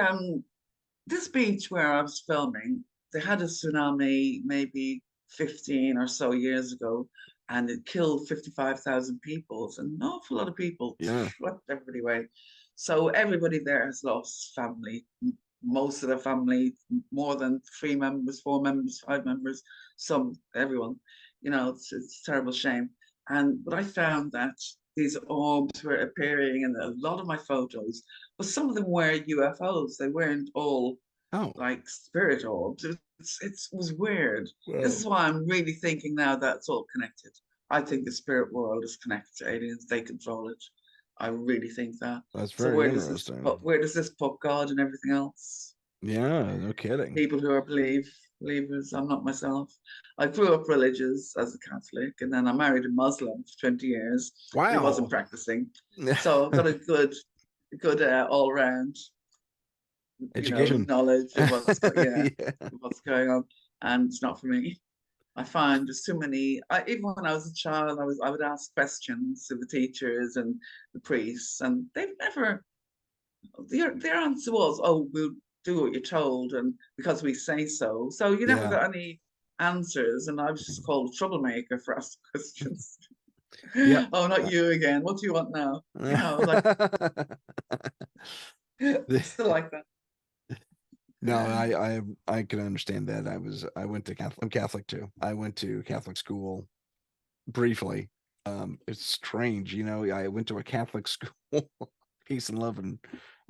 Speaker 2: this beach where I was filming, they had a tsunami maybe 15 or so years ago, and it killed 55,000 people. It's an awful lot of people,
Speaker 1: Yeah.
Speaker 2: swept everybody away. So everybody there has lost family. Most of the family, more than 3 members, 4 members, 5 members, everyone. It's a terrible shame. But I found that these orbs were appearing in a lot of my photos, but some of them were UFOs. They weren't all
Speaker 1: Oh,
Speaker 2: like spirit orbs. It was weird. This
Speaker 1: well,
Speaker 2: is why I'm really thinking now that it's all connected. I think the spirit world is connected to aliens. They control it. I really think that.
Speaker 1: that's
Speaker 2: So
Speaker 1: very interesting.
Speaker 2: where does this put God and everything else?
Speaker 1: Yeah, no kidding.
Speaker 2: People who are believers. I'm not myself. I grew up religious as a Catholic, and then I married a Muslim for 20 years. But he wasn't
Speaker 1: Wow.
Speaker 2: practicing, so I've got a good all round,
Speaker 1: Education.
Speaker 2: knowledge of
Speaker 1: Yeah.
Speaker 2: what's going on, and it's not for me. I find there's too many. Even when I was a child, I would ask questions to the teachers and the priests, and they've never. Their answer was, "Oh, we'll do what you're told," and because we say so. So you never
Speaker 1: Yeah.
Speaker 2: got any answers, and I was just called a troublemaker for asking questions.
Speaker 1: Yep.
Speaker 2: Oh, not you again. What do you want now? Like still like that.
Speaker 1: No, I can understand that. I went to Catholic. I'm Catholic too. I went to Catholic school briefly. It's strange, I went to a Catholic school, peace and love and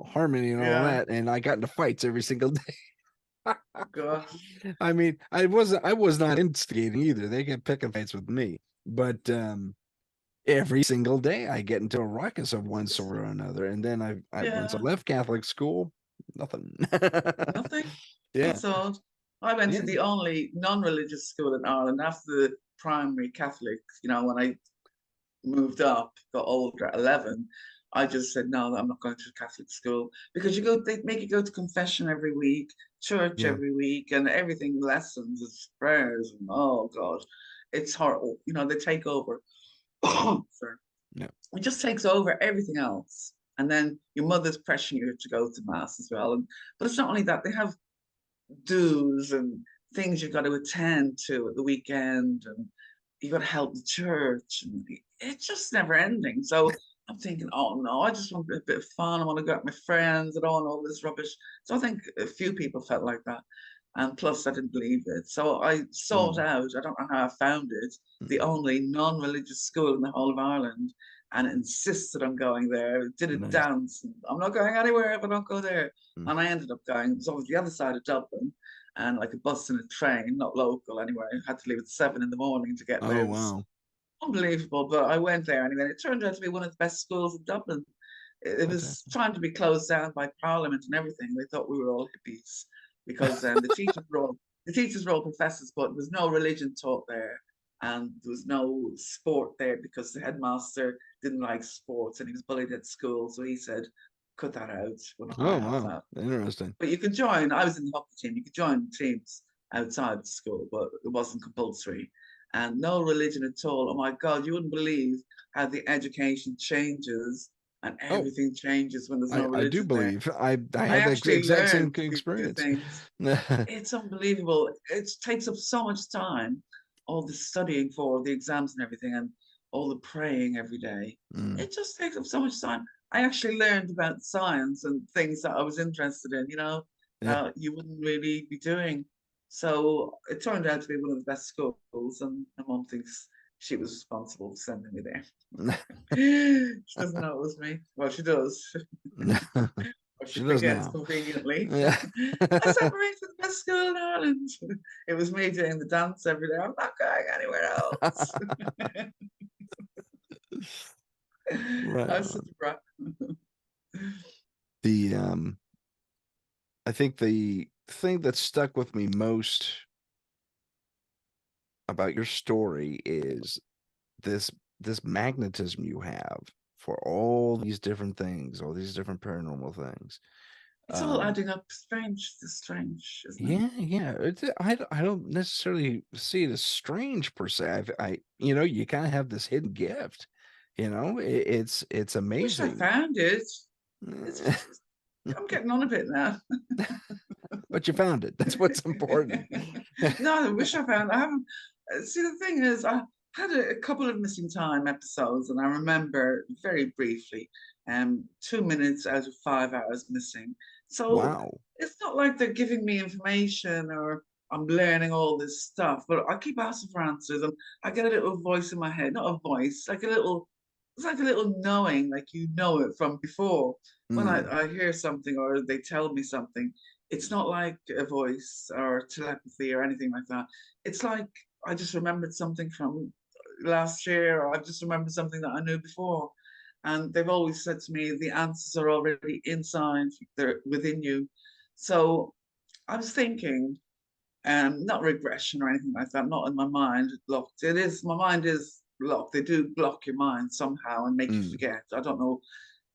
Speaker 1: harmony and all
Speaker 2: Yeah.
Speaker 1: that, and I got into fights every single day.
Speaker 2: Gosh.
Speaker 1: I mean, I was not instigating either. They kept picking fights with me, but every single day I get into a ruckus of one sort or another, and then I once I
Speaker 2: Yeah.
Speaker 1: left Catholic school, nothing.
Speaker 2: Nothing.
Speaker 1: Yeah,
Speaker 2: That's odd. I went to
Speaker 1: yeah,
Speaker 2: the only non-religious school in Ireland after the primary Catholic. When I moved up, got older at 11, I just said, no, I'm not going to Catholic school because they make you go to confession every week, church
Speaker 1: yeah,
Speaker 2: every week, and everything lessons, it's prayers, and oh God, it's horrible. They take over. Sorry.
Speaker 1: yeah,
Speaker 2: It just takes over everything else. And then your mother's pressuring you to go to mass as well. But it's not only that, they have dues and things you've got to attend to at the weekend, and you've got to help the church, and it's just never ending. So I'm thinking, oh no, I just want a bit of fun. I want to go out with my friends. I don't want all this rubbish. So I think a few people felt like that. And plus, I didn't believe it. So I sought
Speaker 1: Mm,
Speaker 2: out, I don't know how I found it, the
Speaker 1: mm,
Speaker 2: only non religious school in the whole of Ireland, and insisted on going there. Did a
Speaker 1: nice.
Speaker 2: dance. And, I'm not going anywhere if I don't go there.
Speaker 1: Mm.
Speaker 2: And I ended up going. It was on the other side of Dublin, and like a bus and a train, not local anyway. I had to leave at 7 in the morning to get there.
Speaker 1: Oh
Speaker 2: It was
Speaker 1: wow,
Speaker 2: unbelievable, but I went there anyway. It turned out to be one of the best schools in Dublin. It was
Speaker 1: fantastic.
Speaker 2: trying to be closed down by Parliament and everything. They thought we were all hippies because the teachers were all professors, but there was no religion taught there, and there was no sport there because the headmaster didn't like sports and he was bullied at school. So he said, "Cut that out. We're not going
Speaker 1: Oh
Speaker 2: to have
Speaker 1: wow,
Speaker 2: that."
Speaker 1: interesting.
Speaker 2: But you could join. I was in the hockey team. You could join teams outside the school, but it wasn't compulsory. And no religion at all. Oh my God, you wouldn't believe how the education changes and
Speaker 1: Oh,
Speaker 2: everything changes when there's no
Speaker 1: I do
Speaker 2: religion there.
Speaker 1: believe I
Speaker 2: I
Speaker 1: had that
Speaker 2: actually
Speaker 1: exact same
Speaker 2: learned a few
Speaker 1: experience.
Speaker 2: things. It's unbelievable. It takes up so much time, all the studying for the exams and everything, and all the praying every day.
Speaker 1: Mm,
Speaker 2: It just takes up so much time. I actually learned about science and things that I was interested in,
Speaker 1: yeah.
Speaker 2: you wouldn't really be doing. So it turned out to be one of the best schools, and my mom thinks she was responsible for sending me there. She doesn't know it was me. Well, she does. Or she
Speaker 1: She does
Speaker 2: forgets
Speaker 1: now.
Speaker 2: conveniently.
Speaker 1: Yeah.
Speaker 2: I sent Marie to the best school in Ireland. It was me doing the dance every day. I'm not going anywhere else.
Speaker 1: Right
Speaker 2: I was such
Speaker 1: on.
Speaker 2: a brat.
Speaker 1: The I think the thing that stuck with me most about your story is this this magnetism you have for all these different things, all these different paranormal things.
Speaker 2: It's all
Speaker 1: Um,
Speaker 2: adding up. Strange. It's strange, isn't it?
Speaker 1: yeah, yeah. I don't necessarily see it as strange per se. You kind of have this hidden gift. It's
Speaker 2: Wish I
Speaker 1: amazing.
Speaker 2: found it. It's I'm getting on a bit now.
Speaker 1: But you found it. That's what's important.
Speaker 2: No, I wish I found. I haven't. See, the thing is, I had a couple of missing time episodes, and I remember very briefly, 2 minutes out of 5 hours missing. So
Speaker 1: Wow.
Speaker 2: it's not like they're giving me information or I'm learning all this stuff, but I keep asking for answers, and I get a little voice in my head, not a voice, like a little. It's like a little knowing, like you know it from before. When
Speaker 1: Mm,
Speaker 2: I hear something or they tell me something, it's not like a voice or telepathy or anything like that. It's like I just remembered something from last year, or I've just remembered something that I knew before. And they've always said to me, the answers are already inside, they're within you. So I was thinking, not regression or anything like that, not in my mind locked. It is, my mind is locked. They do block your mind somehow and make you
Speaker 1: mm,
Speaker 2: forget. I don't know.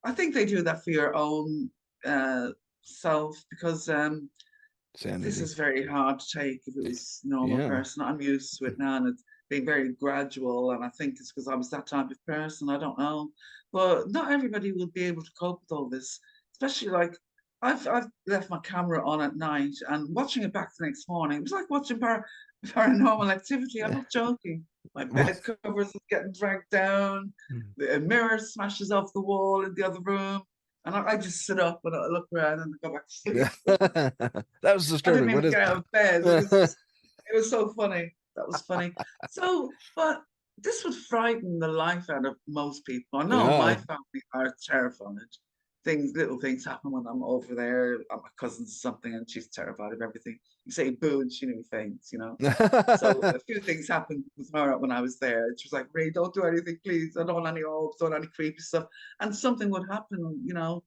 Speaker 2: I think they do that for your own uh, self because this
Speaker 1: sanity.
Speaker 2: is very hard to take if it was a normal
Speaker 1: Yeah.
Speaker 2: person. I'm used to it now and it's been very gradual. And I think it's because I was that type of person. I don't know. But not everybody will be able to cope with all this, especially like I've left my camera on at night and watching it back the next morning. It was like watching paranormal activity. I'm not joking. My
Speaker 1: Well,
Speaker 2: bed covers is getting dragged down. The mirror smashes off the wall in the other room. And I just sit up and I look around and I go back to sleep.
Speaker 1: that was
Speaker 2: I didn't
Speaker 1: disturbing. What
Speaker 2: even
Speaker 1: is
Speaker 2: get out of bed. It
Speaker 1: that?
Speaker 2: was it was so funny. That was funny. So, but this would frighten the life out of most people. I know my
Speaker 1: Yeah.
Speaker 2: family are terrified. Little things happen when I'm over there at my cousin's or something, and she's terrified of everything. You say boo, and she nearly faints. So a few things happened with her when I was there. And she was like, Ray, don't do anything, please. I don't want any orbs, don't want any creepy stuff. And something would happen. Her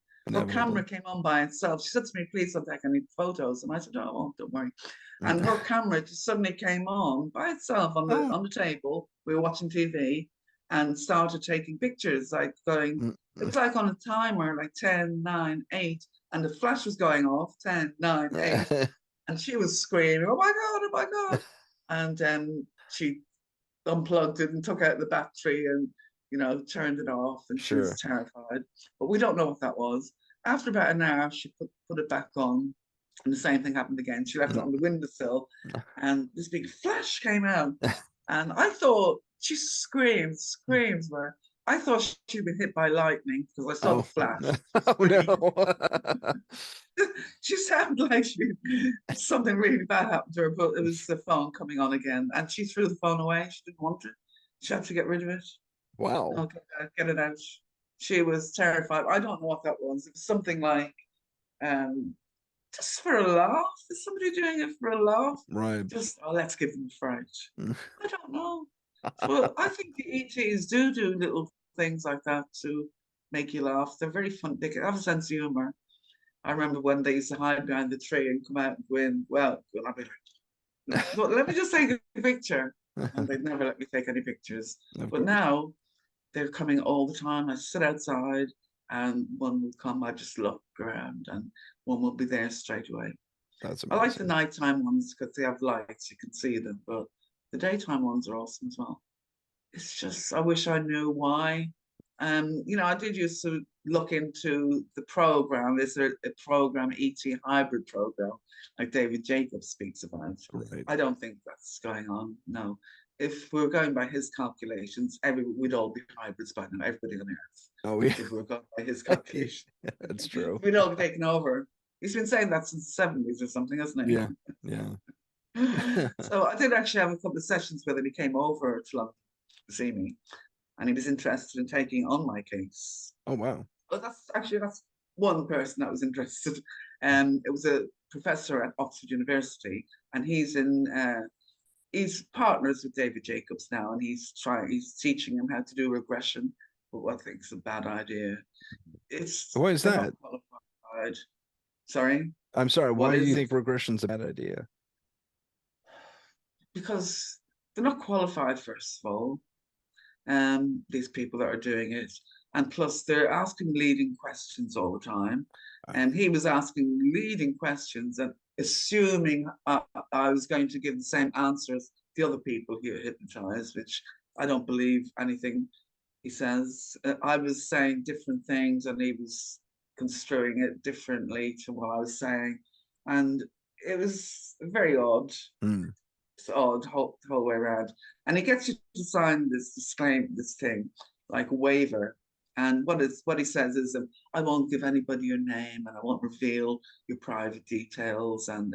Speaker 2: camera
Speaker 1: Inevitable.
Speaker 2: came on by itself. She said to me, please don't take any photos. And I said, oh, I won't, don't worry. And her camera just suddenly came on by itself on the
Speaker 1: Oh.
Speaker 2: on the table. We were watching TV and started taking pictures, like going, it was like on a timer, like 10, 9, 8, and the flash was going off, 10, 9, 8, and she was screaming, oh my God, oh my God. And she unplugged it and took out the battery and turned it off, and she was
Speaker 1: Sure.
Speaker 2: terrified, but we don't know what that was. After about an hour she put it back on, and the same thing happened again. She left it on the windowsill and this big flash came out, and I thought she screams were I thought she'd been hit by lightning because I saw the
Speaker 1: Oh,
Speaker 2: flash.
Speaker 1: oh
Speaker 2: Scream.
Speaker 1: no.
Speaker 2: She sounded like something really bad happened to her, but it was the phone coming on again, and she threw the phone away. She didn't want it. She had to get rid of it.
Speaker 1: Wow.
Speaker 2: Okay, get it out. She was terrified. I don't know what that was. It was something like, um, just for a laugh. Is somebody doing it for a laugh?
Speaker 1: Right.
Speaker 2: Just, oh, let's give them a fright. I don't know. Well, I think the ETs do little things like that to make you laugh. They're very fun. They have a sense of humor. I remember when they used to hide behind the tree and come out and go in. Well, I'd be like, but let me just take a picture. And they'd never let me take any pictures.
Speaker 1: Of
Speaker 2: But
Speaker 1: course.
Speaker 2: now they're coming all the time. I sit outside and one will come. I just look around and one will be there straight away.
Speaker 1: That's
Speaker 2: I like the
Speaker 1: amazing.
Speaker 2: nighttime ones because they have lights, you can see them, but the daytime ones are awesome as well. It's just, I wish I knew why. I did used to look into the program. There's a program, ET hybrid program, like David Jacobs speaks about.
Speaker 1: Right.
Speaker 2: I don't think that's going on. No. If we were going by his calculations, we'd all be hybrids by now, everybody on Earth.
Speaker 1: Oh yeah.
Speaker 2: If we were going by his calculation.
Speaker 1: That's true.
Speaker 2: We'd all be taken over. He's been saying that since the 70s or something, hasn't he?
Speaker 1: Yeah. Yeah.
Speaker 2: So I did actually have a couple of sessions with him. He came over to London to see me, and he was interested in taking on my case.
Speaker 1: Oh wow.
Speaker 2: But that's one person that was interested. It was a professor at Oxford University, and he's partners with David Jacobs now, and he's teaching him how to do regression, but what I think is a bad idea.
Speaker 1: Why is
Speaker 2: They're not
Speaker 1: that?
Speaker 2: qualified. Sorry,
Speaker 1: I'm sorry.
Speaker 2: what
Speaker 1: Why do you
Speaker 2: is it?
Speaker 1: think regression's a bad idea?
Speaker 2: Because they're not qualified, first of all. These people that are doing it. And plus, they're asking leading questions all the time.
Speaker 1: Wow.
Speaker 2: And he was asking leading questions and assuming I was going to give the same answers the other people he hypnotized, which I don't believe anything he says. I was saying different things and he was construing it differently to what I was saying. And it was very odd.
Speaker 1: Hmm.
Speaker 2: It's odd the whole way around. And he gets you to sign this disclaimer, this thing, like a waiver. And what he says is, I won't give anybody your name and I won't reveal your private details and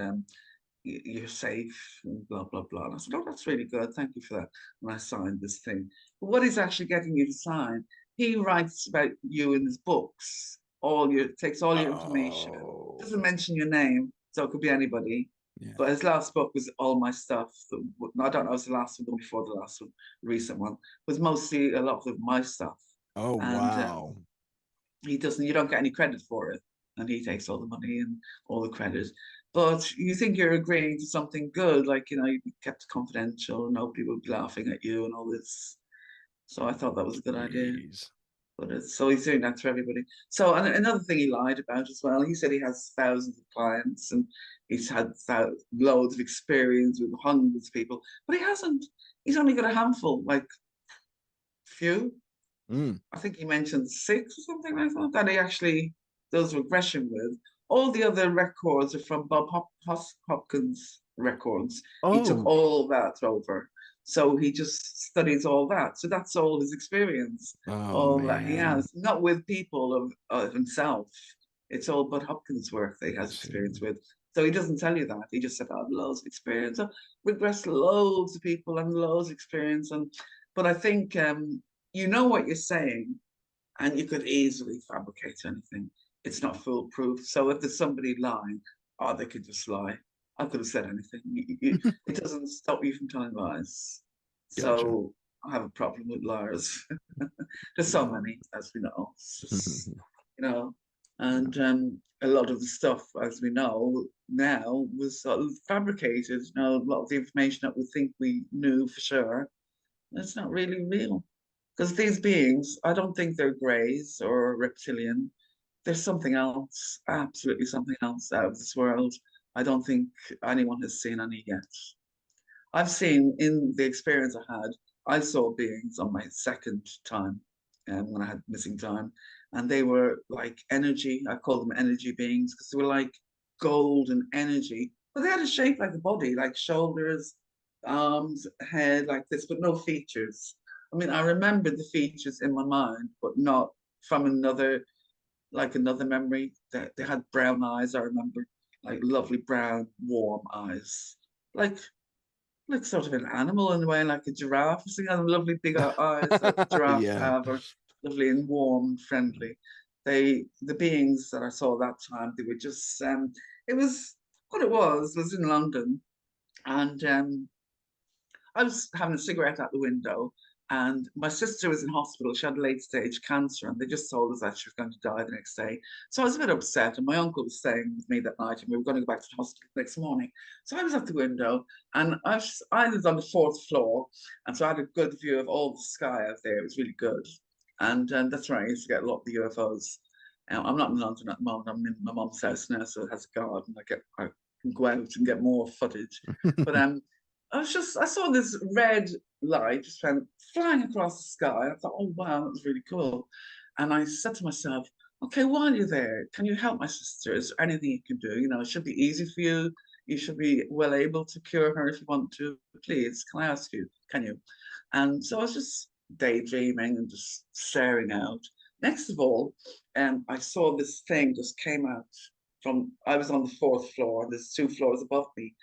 Speaker 2: you're safe and blah, blah, blah. And I said, oh, that's really good. Thank you for that. And I signed this thing. But what he's actually getting you to sign, he writes about you in his books, takes all your information,
Speaker 1: Oh.
Speaker 2: doesn't mention your name, so it could be anybody.
Speaker 1: Yeah.
Speaker 2: But his last book was all my stuff. I don't know, it was the last one, before the last one, the recent one, was mostly a lot of my stuff.
Speaker 1: Oh
Speaker 2: And
Speaker 1: wow.
Speaker 2: you don't get any credit for it. And he takes all the money and all the credit. But you think you're agreeing to something good, like, you kept confidential, nobody would be laughing at you and all this. So I thought that was a good idea.
Speaker 1: Jeez.
Speaker 2: But so he's doing that to everybody. So and another thing he lied about as well. He said he has thousands of clients and he's had loads of experience with hundreds of people, but he hasn't. He's only got a handful, like few.
Speaker 1: Mm.
Speaker 2: I think he mentioned six or something like that that he actually does regression with. All the other records are from Bob Hopkins records. He took
Speaker 1: Oh.
Speaker 2: all that over. So he just studies all that. So that's all his experience,
Speaker 1: Oh
Speaker 2: all that he
Speaker 1: man.
Speaker 2: has, not with people of himself. It's all Bud Hopkins' work that he
Speaker 1: I
Speaker 2: has
Speaker 1: see.
Speaker 2: experience with. So he doesn't tell you that. He just said, I have loads of experience. I regressed loads of people and loads of experience. But I think you know what you're saying, and you could easily fabricate anything. It's not foolproof. So if there's somebody lying, oh, they could just lie. I could have said anything. It doesn't stop you from telling lies.
Speaker 1: Gotcha.
Speaker 2: So I have a problem with liars. There's so
Speaker 1: Yeah.
Speaker 2: many, as we know. It's just, and a lot of the stuff, as we know now, was sort of fabricated. A lot of the information that we think we knew for sure, it's not really real. Because these beings, I don't think they're greys or reptilian. There's something else, absolutely something else out of this world. I don't think anyone has seen any yet. I've seen in the experience I had, I saw beings on my second time when I had missing time, and they were like energy. I call them energy beings because they were like golden energy, but they had a shape like a body, like shoulders, arms, head, like this, but no features. I mean, I remember the features in my mind, but not from another, like another memory. That they had brown eyes. I remember, like lovely brown, warm eyes, like like sort of an animal in a way, like a giraffe. So had lovely big eyes that giraffes
Speaker 1: Yeah.
Speaker 2: have, are lovely and warm and friendly. The beings that I saw that time, they were just, it was, what it was in London, and I was having a cigarette out the window, and my sister was in hospital. She had late stage cancer, and they just told us that she was going to die the next day. So I was a bit upset, and my uncle was staying with me that night, and we were going to go back to the hospital the next morning. So I was at the window, and I lived on the fourth floor, and so I had a good view of all the sky out there. It was really good, and that's where I used to get a lot of the UFOs. I'm not in London at the moment. I'm in my mum's house now, so it has a garden. I can go out and get more footage, but I saw this red light just went flying across the sky. I thought, oh wow, that was really cool. And I said to myself, okay, while you're there, can you help my sister? Is there anything you can do? You know, it should be easy for you. You should be well able to cure her if you want to. Please, can I ask you? Can you? And so I was just daydreaming and just staring out. Next of all, I saw this thing just came out from, I was on the fourth floor, there's two floors above me.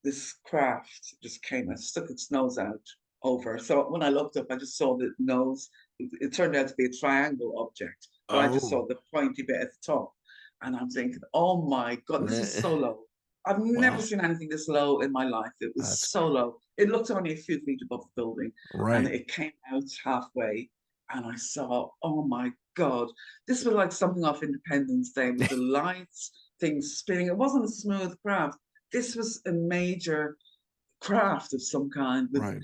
Speaker 2: This craft just came and stuck its nose out over. So when I looked up, I just saw the nose. It turned out to be a triangle object, but I just
Speaker 1: Oh,
Speaker 2: saw the pointy bit at the top. And I'm thinking, oh my God, this is so low. I've never
Speaker 1: wow.
Speaker 2: seen anything this low in my life. It was
Speaker 1: That's
Speaker 2: so low. It looked only a few feet above the building, and
Speaker 1: right.
Speaker 2: it came out halfway. And I saw, oh my God, this was like something off Independence Day with the lights, things spinning. It wasn't a smooth craft. This was a major craft of some kind with
Speaker 1: Right.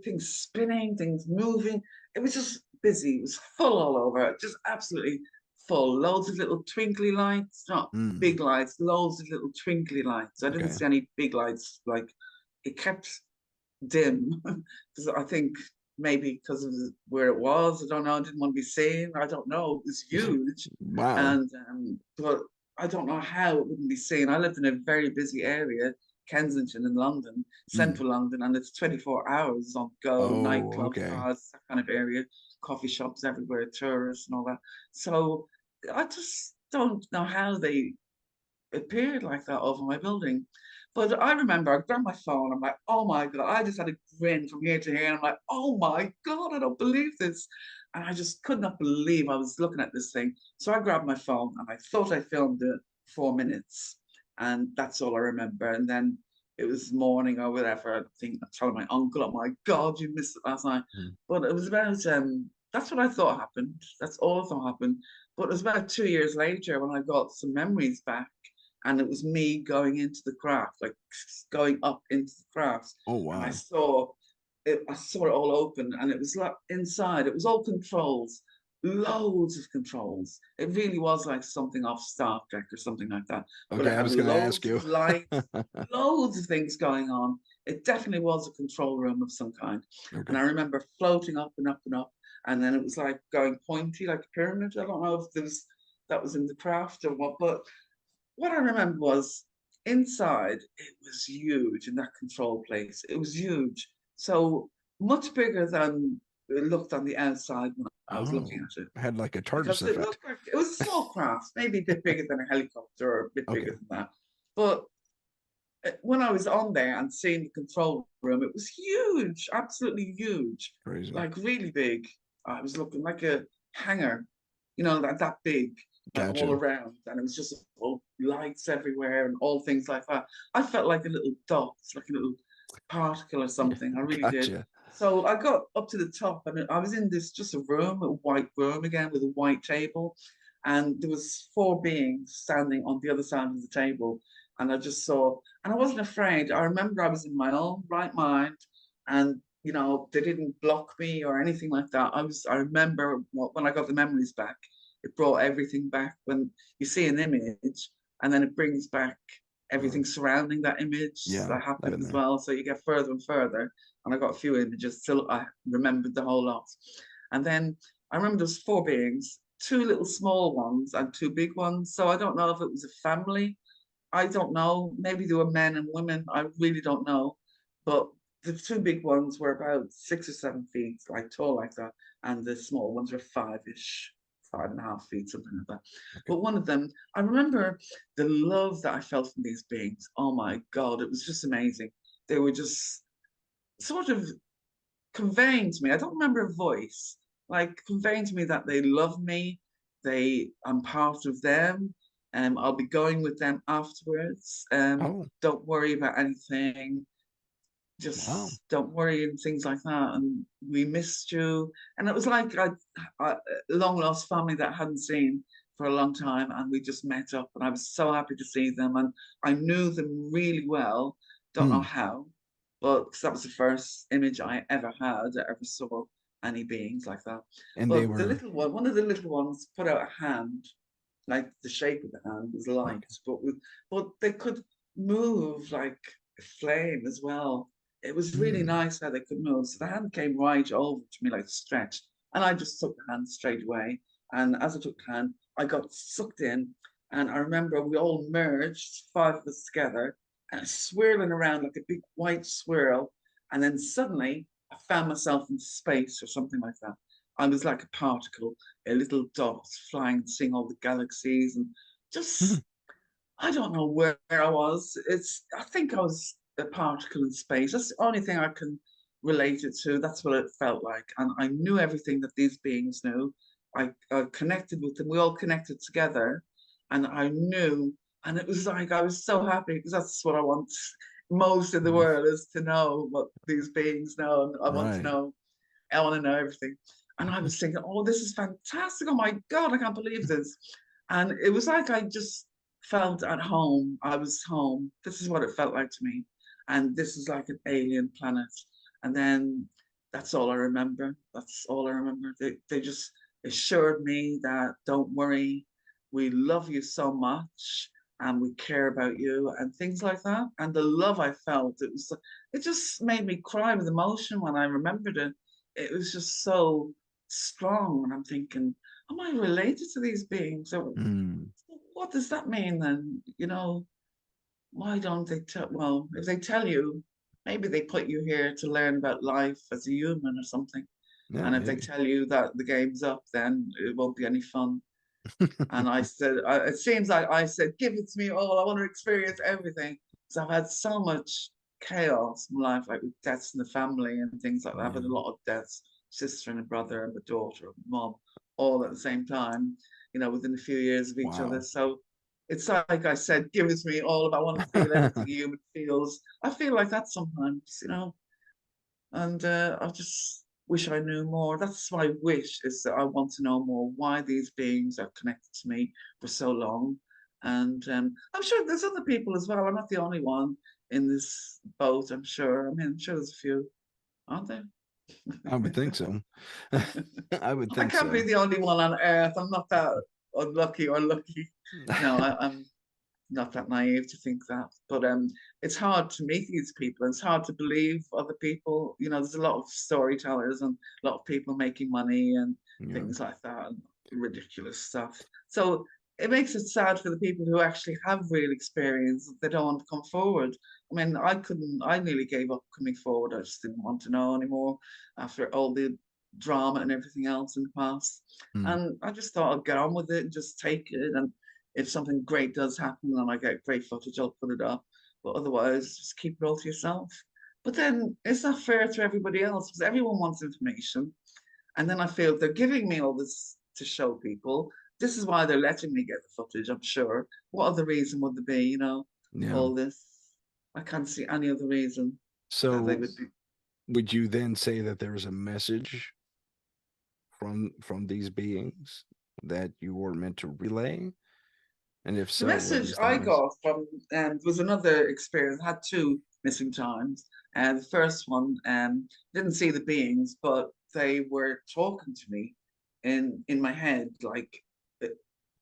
Speaker 2: things spinning, things moving. It was just busy. It was full all over, just absolutely full. Loads of little twinkly lights, not
Speaker 1: Mm.
Speaker 2: big lights, loads of little twinkly lights. I didn't
Speaker 1: Okay.
Speaker 2: see any big lights. Like it kept dim because I think maybe because of where it was. I don't know. I didn't want to be seen. I don't know. It was huge,
Speaker 1: Wow.
Speaker 2: and but I don't know how it wouldn't be seen. I lived in a very busy area, Kensington in London,
Speaker 1: Mm.
Speaker 2: central London, and it's 24 hours on go,
Speaker 1: Oh,
Speaker 2: nightclubs,
Speaker 1: okay.
Speaker 2: bars, that kind of area, coffee shops everywhere, tourists and all that. So I just don't know how they appeared like that over my building. But I remember I grabbed my phone. I'm like, oh my God. I just had a grin from here to here. And I'm like, oh my God, I don't believe this. And I just could not believe I was looking at this thing. So I grabbed my phone and I thought I filmed it 4 minutes. And that's all I remember. And then it was morning or whatever. I think I'm telling my uncle, oh my God, you missed it last night.
Speaker 1: Mm.
Speaker 2: But it was about, that's what I thought happened. That's all I thought happened. But it was about 2 years later when I got some memories back, and it was me going into the craft, like going up into the craft,
Speaker 1: Oh,
Speaker 2: and I
Speaker 1: wow.
Speaker 2: saw it. I saw it all open, and it was like inside. It was all controls, loads of controls. It really was like something off Star Trek or something like that. But
Speaker 1: Okay,
Speaker 2: it
Speaker 1: I
Speaker 2: had
Speaker 1: was gonna ask
Speaker 2: loads of
Speaker 1: you.
Speaker 2: lights, loads of things going on. It definitely was a control room of some kind. And
Speaker 1: Okay.
Speaker 2: I remember floating up and up and up, and then it was like going pointy, like a pyramid. I don't know if there was that was in the craft or what, but what I remember was inside it was huge in that control place. It was huge. So much bigger than it looked on the outside when I was looking
Speaker 1: Oh,
Speaker 2: at it.
Speaker 1: had like a TARDIS
Speaker 2: Because it
Speaker 1: effect.
Speaker 2: looked like it was a small craft, maybe a bit bigger than a helicopter or a bit
Speaker 1: Okay.
Speaker 2: bigger than that. But when I was on there and seeing the control room, it was huge, absolutely huge,
Speaker 1: Crazy.
Speaker 2: like really big. I was looking like a hangar, you know, that big, like all
Speaker 1: Gotcha.
Speaker 2: around, and it was just all lights everywhere and all things like that. I felt like a little dot, like a little particle or
Speaker 1: Yeah,
Speaker 2: something. I really did.
Speaker 1: gotcha.
Speaker 2: So I got up to the top, and I was in this just a room, a white room again with a white table, and there was four beings standing on the other side of the table, and I just saw, and I wasn't afraid. I remember I was in my own right mind, and you know they didn't block me or anything like that. I remember when I got the memories back, it brought everything back. When you see an image, and then it brings back
Speaker 1: Uh,
Speaker 2: everything surrounding that image
Speaker 1: yeah,
Speaker 2: that
Speaker 1: I've
Speaker 2: happened
Speaker 1: been
Speaker 2: as
Speaker 1: there.
Speaker 2: well. So you get further and further. And I got a few images, still I remembered the whole lot. And then I remember there's four beings, two little small ones and two big ones. So I don't know if it was a family. I don't know. Maybe they were men and women. I really don't know. But the two big ones were about 6 or 7 feet, like tall like that, and the small ones were five-ish, 5.5 feet, something like that.
Speaker 1: Okay.
Speaker 2: But one of them, I remember the love that I felt from these beings. Oh my God, it was just amazing. They were just sort of conveying to me. I don't remember a voice, like conveying to me that they love me, I'm part of them, I'll be going with them afterwards.
Speaker 1: Oh,
Speaker 2: Don't worry about anything,
Speaker 1: wow.
Speaker 2: just don't worry and things like that. And we missed you. And it was like a long lost family that I hadn't seen for a long time. And we just met up and I was so happy to see them. And I knew them really well. Don't know
Speaker 1: Hmm.
Speaker 2: how, but because that was the first image I ever had, I ever saw any beings like that.
Speaker 1: And they
Speaker 2: But the
Speaker 1: were
Speaker 2: little one, one of the little ones put out a hand, like the shape of the hand was light,
Speaker 1: okay.
Speaker 2: but they could move like a flame as well. It was really
Speaker 1: Hmm.
Speaker 2: nice how they could move. So the hand came right over to me, like stretched. And I just took the hand straight away. And as I took the hand, I got sucked in. And I remember we all merged, five of us together, and swirling around like a big white swirl. And then suddenly I found myself in space or something like that. I was like a particle, a little dot flying, seeing all the galaxies, and
Speaker 1: Hmm.
Speaker 2: just I don't know where I was. I think I was a particle in space. That's the only thing I can relate it to. That's what it felt like. And I knew everything that these beings knew. I connected with them. We all connected together. And I knew, and it was like I was so happy because that's what I want most in the
Speaker 1: Mhm.
Speaker 2: world is to know what these beings know. And I want to
Speaker 1: Right.
Speaker 2: know, I want to know everything. And I was thinking, oh, this is fantastic. Oh my God, I can't believe this. And it was like I just felt at home. I was home. This is what it felt like to me. And this is like an alien planet. And then that's all I remember. That's all I remember. They just assured me that don't worry, we love you so much and we care about you and things like that. And the love I felt, it just made me cry with emotion when I remembered it. It was just so strong. And I'm thinking, am I related to these beings? So
Speaker 1: Hmm.
Speaker 2: what does that mean then? Why don't they tell? Well, if they tell you, maybe they put you here to learn about life as a human or something.
Speaker 1: Yeah,
Speaker 2: And if they
Speaker 1: maybe.
Speaker 2: tell you that the game's up, then it won't be any fun. And I said, it seems like I said, give it to me all. I want to experience everything. So I've had so much chaos in life, like with deaths in the family and things like that. I've had a
Speaker 1: Yeah.
Speaker 2: lot of deaths, sister and a brother and a daughter and mom, all at the same time, within a few years of each other.
Speaker 1: Wow.
Speaker 2: So it's like I said, give it to me all. If I want to feel everything a human feels. I feel like that sometimes. And I just wish I knew more. That's my wish is that I want to know more why these beings are connected to me for so long. And I'm sure there's other people as well. I'm not the only one in this boat, I'm sure. I mean, I'm sure there's a few, aren't there?
Speaker 1: I would think so. I would
Speaker 2: I
Speaker 1: think
Speaker 2: can't be
Speaker 1: so.
Speaker 2: the only one on earth. I'm not that unlucky or lucky. No, I'm not that naive to think that. But it's hard to meet these people. It's hard to believe other people. There's a lot of storytellers and a lot of people making money and
Speaker 1: Yeah.
Speaker 2: things like that and ridiculous stuff. So it makes it sad for the people who actually have real experience. They don't want to come forward. I mean, I couldn't. I nearly gave up coming forward. I just didn't want to know anymore after all the drama and everything else in the past.
Speaker 1: Hmm.
Speaker 2: And I just thought I'd get on with it and just take it. And if something great does happen and I get great footage, I'll put it up. But otherwise, just keep it all to yourself. But then it's not fair to everybody else because everyone wants information. And then I feel they're giving me all this to show people. This is why they're letting me get the footage, I'm sure. What other reason would there be,
Speaker 1: Yeah.
Speaker 2: all this? I can't see any other reason that they
Speaker 1: So
Speaker 2: would be.
Speaker 1: would you then say that there was a message from these beings that you were meant to relay? And if
Speaker 2: The
Speaker 1: so, what
Speaker 2: message
Speaker 1: was that
Speaker 2: I
Speaker 1: message?
Speaker 2: got from was another experience. I had two missing times. And the first one, didn't see the beings, but they were talking to me in my head, like it,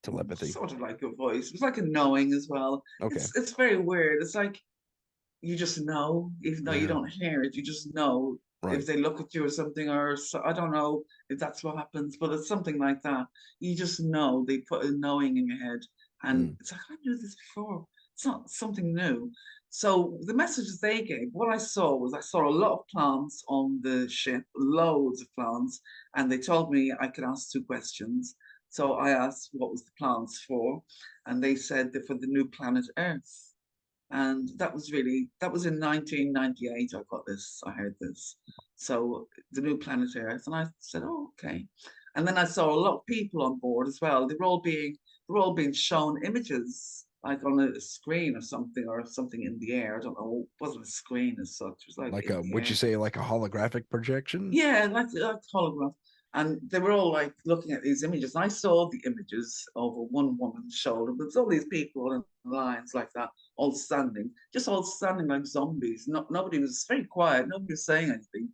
Speaker 1: Telepathy.
Speaker 2: sort of like a voice. It was like a knowing as well.
Speaker 1: Okay.
Speaker 2: It's very weird. It's like you just know, even though you
Speaker 1: Yeah.
Speaker 2: don't hear it, you just know if
Speaker 1: Right.
Speaker 2: they look at you or something, or I don't know if that's what happens, but it's something like that. You just know they put a knowing in your head, and
Speaker 1: Mm.
Speaker 2: it's like I knew this before. It's not something new. So the messages they gave, what I saw a lot of plants on the ship, loads of plants, and they told me I could ask two questions. So I asked what was the plants for, and they said they're for the new planet Earth. And that was in 1998. I got this, I heard this. So the new planet Earth, and I said, oh, okay. And then I saw a lot of people on board as well. They were all being shown images like on a screen or something in the air. I don't know. It wasn't a screen as such. It was like
Speaker 1: Like
Speaker 2: in
Speaker 1: a,
Speaker 2: the
Speaker 1: would you
Speaker 2: air.
Speaker 1: say like a holographic projection?
Speaker 2: Yeah, like holograph. And they were all like looking at these images. And I saw the images over one woman's shoulder. There was all these people in lines like that, just all standing like zombies. Nobody was very quiet. Nobody was saying anything.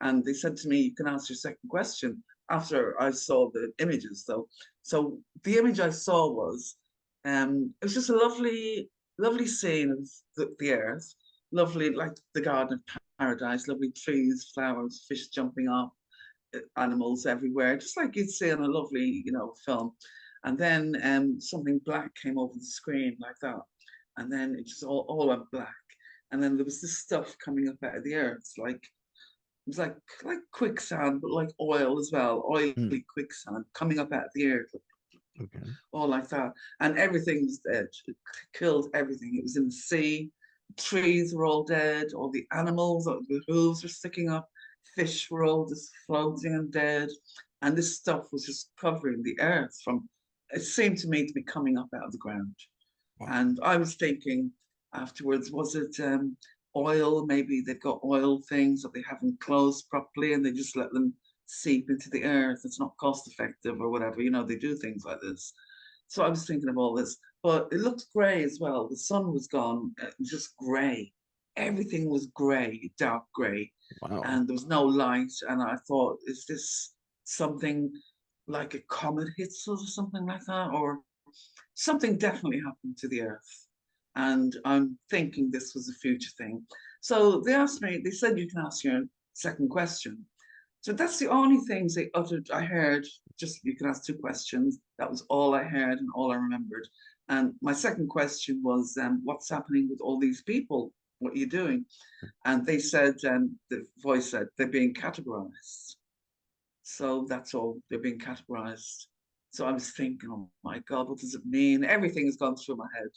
Speaker 2: And they said to me, "You can ask your second question." After I saw the images, though, so the image I saw was, it was just a lovely scene of the earth, lovely like the Garden of Paradise, lovely trees, flowers, fish jumping up, animals everywhere, just like you'd see in a lovely, film. And then something black came over the screen like that. And then it just all went black. And then there was this stuff coming up out of the earth, like it was like quicksand, but like oil as well, oily
Speaker 1: Hmm.
Speaker 2: quicksand coming up out of the earth,
Speaker 1: Okay.
Speaker 2: all like that. And everything was dead. It killed everything. It was in the sea. Trees were all dead. All the animals, the hooves were sticking up. Fish were all just floating and dead. And this stuff was just covering the earth from, it seemed to me to be coming up out of the ground.
Speaker 1: Wow.
Speaker 2: And I was thinking afterwards, was it oil? Maybe they've got oil things that they haven't closed properly and they just let them seep into the earth. It's not cost effective or whatever. They do things like this. So I was thinking of all this, but it looked grey as well. The sun was gone, it was just grey. Everything was grey, dark grey,
Speaker 1: Wow.
Speaker 2: and there was no light. And I thought, is this something like a comet hits us or something like that? Or something definitely happened to the earth. And I'm thinking this was a future thing. So they said you can ask your second question. So that's the only things they uttered. I heard just you can ask two questions. That was all I heard and all I remembered. And my second question was, what's happening with all these people? What are you doing? And they said, the voice said, they're being categorized. So that's all. They're being categorized. So I was thinking, oh my God, what does it mean? Everything has gone through my head.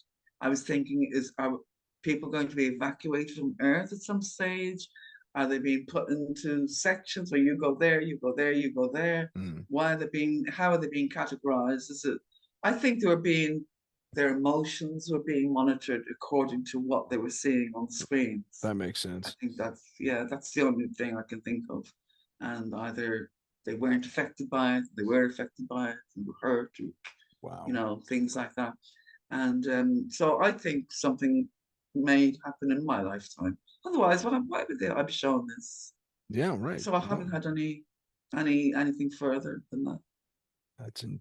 Speaker 2: I was thinking, are people going to be evacuated from Earth at some stage? Are they being put into sections where you go there, you go there, you go there?
Speaker 1: Hmm.
Speaker 2: How are they being categorized? I think their emotions were being monitored according to what they were seeing on the screens.
Speaker 1: That makes
Speaker 2: I
Speaker 1: sense.
Speaker 2: think that's the only thing I can think of. And either they weren't affected by it, they were affected by it, they were hurt, or,
Speaker 1: Wow.
Speaker 2: things like that. And so I think something may happen in my lifetime. Otherwise, why would I be showing this?
Speaker 1: Yeah, right.
Speaker 2: So I
Speaker 1: No,
Speaker 2: haven't had anything further than that.
Speaker 1: that's in,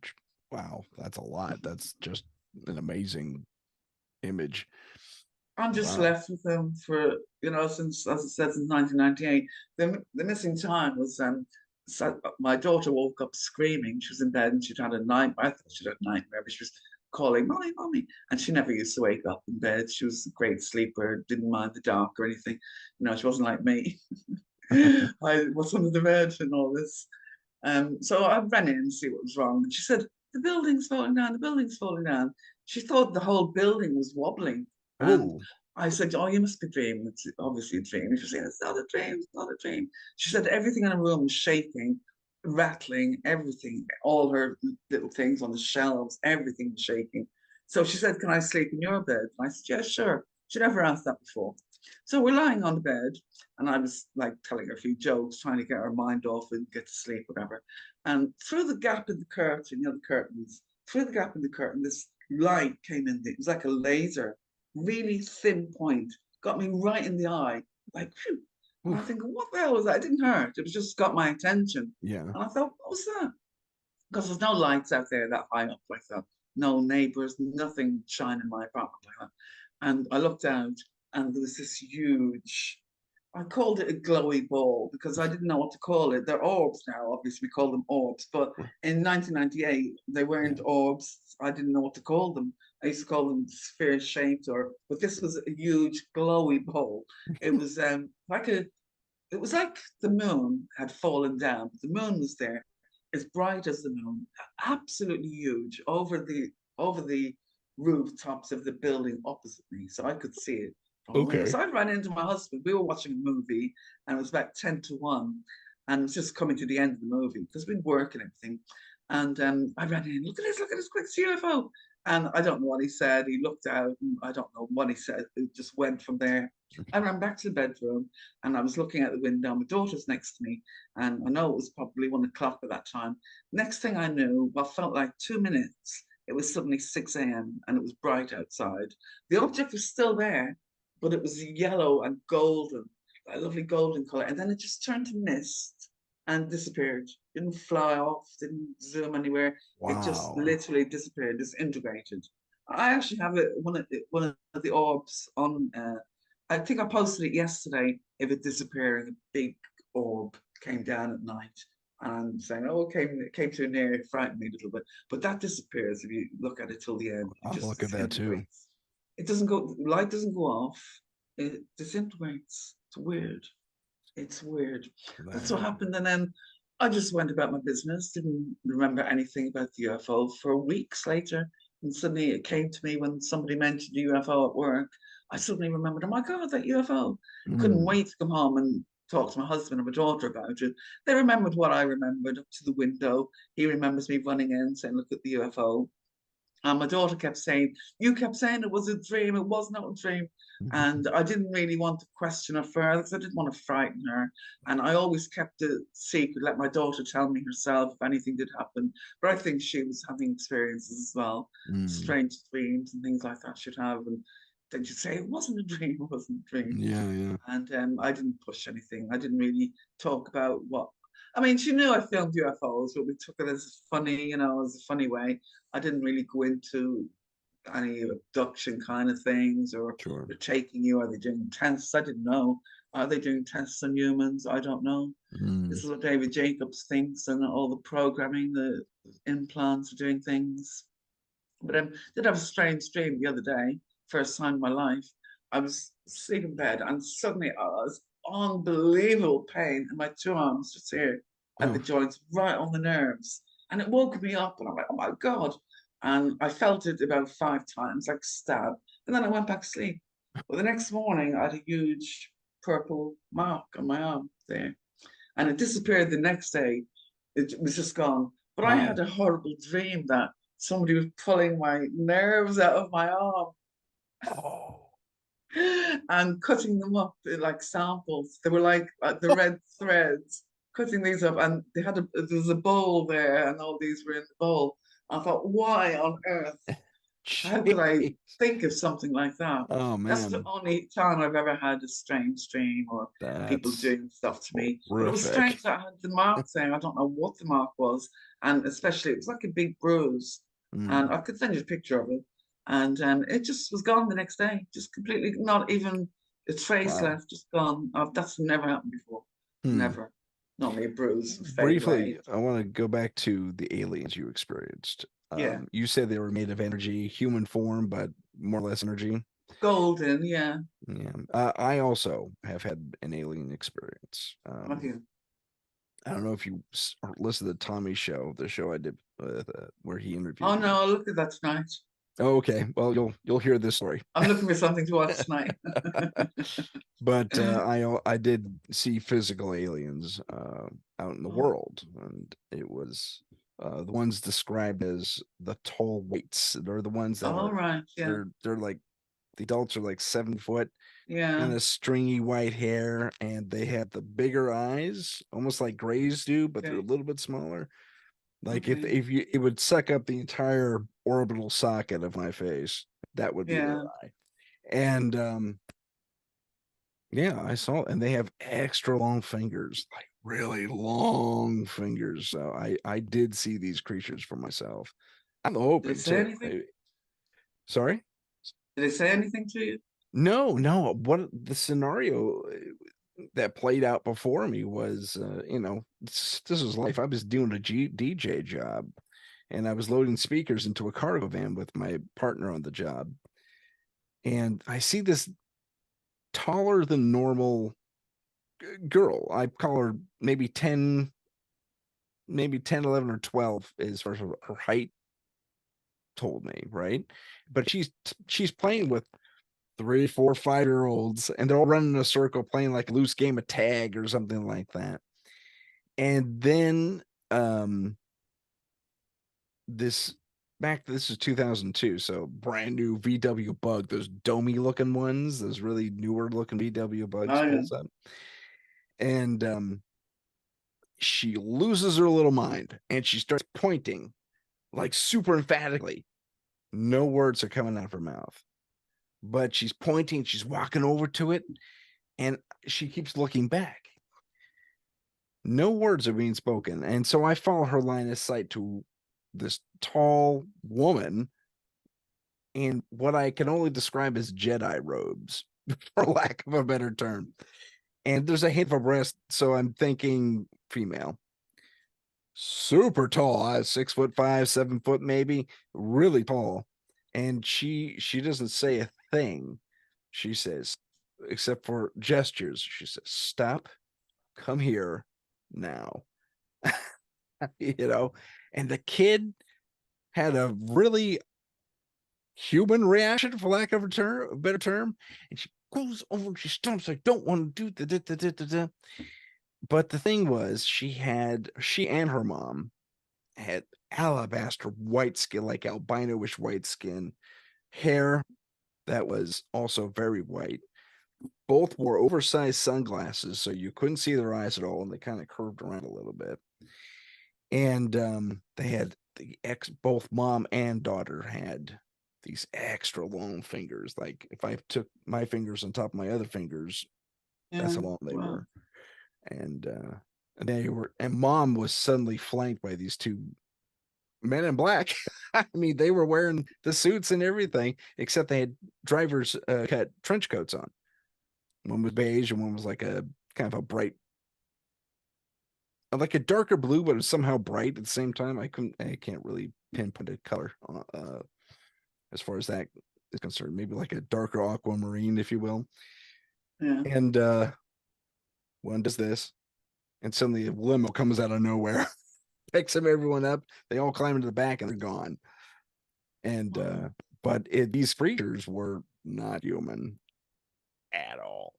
Speaker 1: wow, that's a lot. That's just an amazing image.
Speaker 2: I'm just
Speaker 1: Wow.
Speaker 2: left with them for, since, as I said, since 1998. The missing time was, so my daughter woke up screaming. She was in bed and she'd had a nightmare. I thought she'd had a nightmare, but she was calling, "Mommy, Mommy." And she never used to wake up in bed. She was a great sleeper, didn't mind the dark or anything. She wasn't like me. I was under the bed and all this. So I ran in and see what was wrong. And she said, "The building's falling down, the building's falling down." She thought the whole building was wobbling. And
Speaker 1: Oh,
Speaker 2: I said, "Oh, you must be dreaming. It's obviously a dream." She said, "It's not a dream, it's not a dream." She said everything in the room was shaking, rattling, everything, all her little things on the shelves, everything was shaking. So she said, "Can I sleep in your bed?" And I said, "Yeah, sure." She never asked that before. So we're lying on the bed, and I was like telling her a few jokes, trying to get her mind off and get to sleep, whatever. And through the gap in the curtain, the curtains, through the gap in the curtain, this light came in. It was like a laser, really thin point, got me right in the eye, like, phew. And I'm
Speaker 1: oof.
Speaker 2: thinking, what the hell was that? It didn't hurt. It was just got my attention.
Speaker 1: Yeah.
Speaker 2: And I thought, what was that? Because there's no lights out there that high up like that. No neighbors, nothing shining in my apartment like that. And I looked out and there was this huge, I called it a glowy ball because I didn't know what to call it. They're orbs now, obviously we call them orbs, but in 1998 they
Speaker 1: Yeah.
Speaker 2: weren't orbs. I didn't know what to call them. I used to call them sphere shaped, or but this was a huge glowy bowl. It was like a it was like the moon had fallen down. The moon was there, as bright as the moon, absolutely huge over the rooftops of the building opposite me, so I could see it from away.
Speaker 1: Okay.
Speaker 2: So I ran into my husband. We were watching a movie, and it was about 10 to 1, and it was just coming to the end of the movie because we'd work and everything. And I ran in. Look at this, quick, it's a UFO. And I don't know what he said. He looked out, and I don't know what he said. It just went from there. I ran back to the bedroom, and I was looking out the window. My daughter's next to me, and I know it was probably 1 o'clock at that time. Next thing I knew, what felt like 2 minutes, it was suddenly 6 a.m. and it was bright outside. The object was still there, but it was yellow and golden, a lovely golden color. And then it just turned to mist and disappeared. Didn't fly off, didn't zoom anywhere. It just
Speaker 1: Wow.
Speaker 2: literally disappeared, disintegrated. I actually have it one of the orbs on. I think I posted it yesterday. If it disappearing, a big orb came down at night, and I'm saying, "Oh, it came too near. It frightened me a little bit." But that disappears if you look at it till the end. It
Speaker 1: I'll
Speaker 2: just
Speaker 1: look at that too.
Speaker 2: disintegrates. It doesn't go. Light doesn't go off. It disintegrates. It's weird. It's weird. That's what
Speaker 1: That,
Speaker 2: happened. And then I just went about my business, didn't remember anything about the UFO for weeks later. And suddenly it came to me when somebody mentioned a UFO at work. I suddenly remembered, oh my God, that UFO. Couldn't
Speaker 1: mm,
Speaker 2: wait to come home and talk to my husband and my daughter about it. They remembered what I remembered up to the window. He remembers me running in saying, look at the UFO. And my daughter kept saying, you kept saying it was a dream. It was not a dream. And I didn't really want to question her further because I didn't want to frighten her. And I always kept it secret, let my daughter tell me herself if anything did happen. But I think she was having experiences as well,
Speaker 1: mm,
Speaker 2: strange dreams and things like that she'd have. And then she'd say, it wasn't a dream, it wasn't a dream.
Speaker 1: yeah, yeah,
Speaker 2: And I didn't push anything. I didn't really talk about what. I mean, she knew I filmed UFOs, but we took it as funny, as a funny way. I didn't really go into any abduction kind of things, or
Speaker 1: sure.
Speaker 2: they're taking you. Are they doing tests? I didn't know. Are they doing tests on humans? I don't know.
Speaker 1: Mm,
Speaker 2: This is what David Jacobs thinks, and all the programming, the implants are doing things. But I did have a strange dream the other day, first time in my life. I was sleeping in bed, and suddenly I was unbelievable pain in my two arms, just here at the
Speaker 1: oh,
Speaker 2: joints, right on the nerves. And it woke me up, and I'm like, oh my God. And I felt it about 5 times, like stab. And then I went back to sleep. Well, the next morning, I had a huge purple mark on my arm there. And it disappeared the next day. It was just gone. But I had
Speaker 1: wow.
Speaker 2: a horrible dream that somebody was pulling my nerves out of my arm
Speaker 1: Oh,
Speaker 2: and cutting them up in like samples. They were like the red threads, cutting these up, and there was a bowl there, and all these were in the bowl. I thought, why on earth? How could I
Speaker 1: jeez.
Speaker 2: think of something like that?
Speaker 1: Oh
Speaker 2: That's the
Speaker 1: man,
Speaker 2: only time I've ever had a strange dream or people
Speaker 1: that's
Speaker 2: doing stuff to me. But it was
Speaker 1: horrific.
Speaker 2: strange that I had the mark saying, I don't know what the mark was. And especially, it was like a big bruise. And
Speaker 1: Mm,
Speaker 2: I could send you a picture of it. And it just was gone the next day, just completely, not even a trace
Speaker 1: wow.
Speaker 2: left, just gone. That's never happened before.
Speaker 1: Hmm.
Speaker 2: Never. Normally a bruise and fade away.
Speaker 1: Briefly, I want to go back to the aliens you experienced.
Speaker 2: Yeah.
Speaker 1: You said they were made of energy, human form, but more or less energy.
Speaker 2: Golden, yeah.
Speaker 1: Yeah. I also have had an alien experience.
Speaker 2: Have you?
Speaker 1: I don't know if you listened to the Tommy show, the show I did with, where he
Speaker 2: Oh
Speaker 1: interviewed me.
Speaker 2: no, look at that tonight.
Speaker 1: Oh, okay. Well, you'll hear this story.
Speaker 2: I'm looking for something to watch tonight.
Speaker 1: But I did see physical aliens out in the
Speaker 2: Oh,
Speaker 1: world, and it was the ones described as the tall whites. They're the ones that
Speaker 2: all
Speaker 1: are
Speaker 2: right, yeah,
Speaker 1: they're like the adults are like 7 foot,
Speaker 2: yeah,
Speaker 1: kind of stringy white hair, and they have the bigger eyes, almost like grays do, but they're a
Speaker 2: okay,
Speaker 1: little bit smaller. Like
Speaker 2: okay,
Speaker 1: if you it would suck up the entire orbital socket of my face, that would be their
Speaker 2: yeah.
Speaker 1: eye. And yeah, I saw, and they have extra long fingers, like really long fingers. So I did see these creatures for myself. I'm
Speaker 2: Did they
Speaker 1: open
Speaker 2: say
Speaker 1: to.
Speaker 2: anything?
Speaker 1: Sorry?
Speaker 2: Did they say anything to you?
Speaker 1: No, no. What the scenario that played out before me was, this is life. I was doing a DJ job, and I was loading speakers into a cargo van with my partner on the job. And I see this taller than normal girl. I call her maybe 10, maybe 10, 11, or 12 as far as her height told me, right? But she's playing with 3, 4, 5-year olds, and they're all running in a circle playing like a loose game of tag or something like that. And then this this is 2002, so brand new VW Bug, those domey looking ones, those really newer looking VW Bugs
Speaker 2: Oh yeah.
Speaker 1: pulls up. And she loses her little mind and she starts pointing like super emphatically. No words are coming out of her mouth, but she's pointing, she's walking over to it, and she keeps looking back. No words are being spoken. And so I follow her line of sight to this tall woman in what I can only describe as Jedi robes, for lack of a better term. And there's a hint of a breast, so I'm thinking female. Super tall, 6'5", 7 foot maybe, really tall. And she doesn't say a thing. She says, except for gestures, she says, "Stop, come here now." You know, and the kid had a really human reaction, for lack of a better term, and she goes over and she stomps. I don't want to do the. But the thing was, she and her mom had alabaster white skin, like albino-ish white skin, hair that was also very white. Both wore oversized sunglasses, so you couldn't see their eyes at all, and they kind of curved around a little bit. And they had both mom and daughter had these extra long fingers. Like if I took my fingers on top of my other fingers, that's
Speaker 2: Yeah.
Speaker 1: how long they
Speaker 2: Wow.
Speaker 1: were. And and mom was suddenly flanked by these two men in black. I mean, they were wearing the suits and everything, except they had driver's cut trench coats on. One was beige and one was like a kind of a bright, like a darker blue, but it was somehow bright at the same time. I can't really pinpoint a color as far as that is concerned. Maybe like a darker aquamarine, if you will.
Speaker 2: Yeah.
Speaker 1: And one does this, and suddenly a limo comes out of nowhere, picks everyone up. They all climb into the back, and they're gone. And
Speaker 2: Wow.
Speaker 1: but these creatures were not human at all.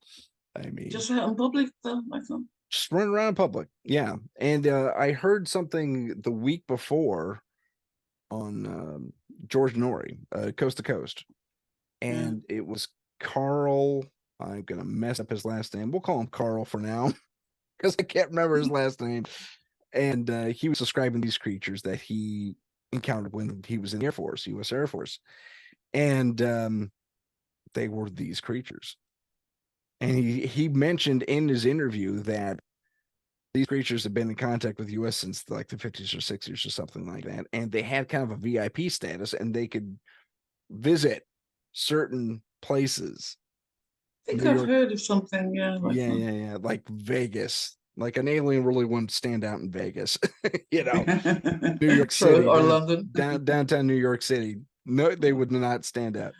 Speaker 1: I mean,
Speaker 2: Just out in public though, like that.
Speaker 1: just running around in public. Yeah. And I heard something the week before on George Nori, Coast to Coast.
Speaker 2: Yeah.
Speaker 1: And it was Carl. I'm going to mess up his last name. We'll call him Carl for now because I can't remember his last name. And he was describing these creatures that he encountered when he was in the Air Force, U.S. Air Force. And they were these creatures. And he mentioned in his interview that these creatures have been in contact with the U.S. since like the 50s or 60s or something like that, and they had kind of a VIP status, and they could visit certain places.
Speaker 2: I think
Speaker 1: New
Speaker 2: I've
Speaker 1: York,
Speaker 2: heard of something, yeah, like that.
Speaker 1: yeah, like Vegas. Like an alien really wouldn't stand out in Vegas, you know. New York
Speaker 2: For
Speaker 1: City,
Speaker 2: or London.
Speaker 1: downtown New York City. No, they would not stand out.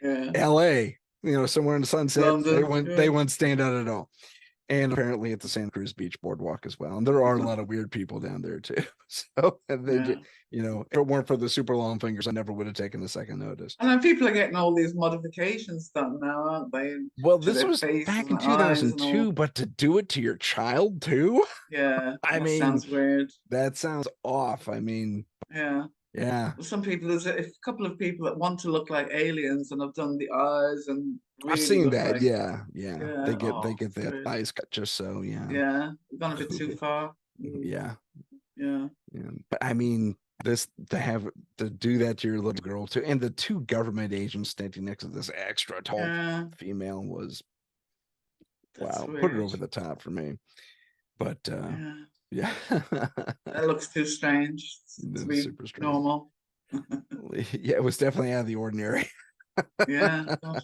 Speaker 2: Yeah.
Speaker 1: L.A., somewhere in the sunset,
Speaker 2: London.
Speaker 1: they
Speaker 2: Yeah.
Speaker 1: wouldn't stand out at all. And apparently at the Santa Cruz Beach Boardwalk as well. And there are a lot of weird people down there too. So
Speaker 2: Yeah.
Speaker 1: if it weren't for the super long fingers, I never would have taken the second notice.
Speaker 2: And then people are getting all these modifications done now, aren't they?
Speaker 1: Well,
Speaker 2: To
Speaker 1: this
Speaker 2: their
Speaker 1: was
Speaker 2: faces
Speaker 1: back
Speaker 2: and
Speaker 1: in
Speaker 2: eyes and
Speaker 1: 2002,
Speaker 2: all.
Speaker 1: but to do it to your child too?
Speaker 2: Yeah,
Speaker 1: I
Speaker 2: that
Speaker 1: mean,
Speaker 2: sounds weird.
Speaker 1: that sounds off. I mean,
Speaker 2: Yeah.
Speaker 1: yeah.
Speaker 2: Some people, there's a couple of people that want to look like aliens and have done the eyes and
Speaker 1: I've
Speaker 2: really
Speaker 1: seen
Speaker 2: look
Speaker 1: that.
Speaker 2: like,
Speaker 1: Yeah, yeah.
Speaker 2: yeah,
Speaker 1: They
Speaker 2: oh,
Speaker 1: get
Speaker 2: it's
Speaker 1: the
Speaker 2: weird.
Speaker 1: eyes cut just so, yeah.
Speaker 2: Yeah, we've gone a bit too far. Mm,
Speaker 1: Yeah.
Speaker 2: yeah,
Speaker 1: Yeah. But I mean, this to do that to your little girl too, and the two government agents standing next to this extra tall
Speaker 2: yeah,
Speaker 1: female was
Speaker 2: that's
Speaker 1: wow, put it
Speaker 2: weird.
Speaker 1: over the top for me. But
Speaker 2: Yeah,
Speaker 1: yeah,
Speaker 2: that looks too strange
Speaker 1: that
Speaker 2: to
Speaker 1: was
Speaker 2: be
Speaker 1: super strange.
Speaker 2: normal.
Speaker 1: Yeah, it was definitely out of the ordinary.
Speaker 2: Yeah, gosh.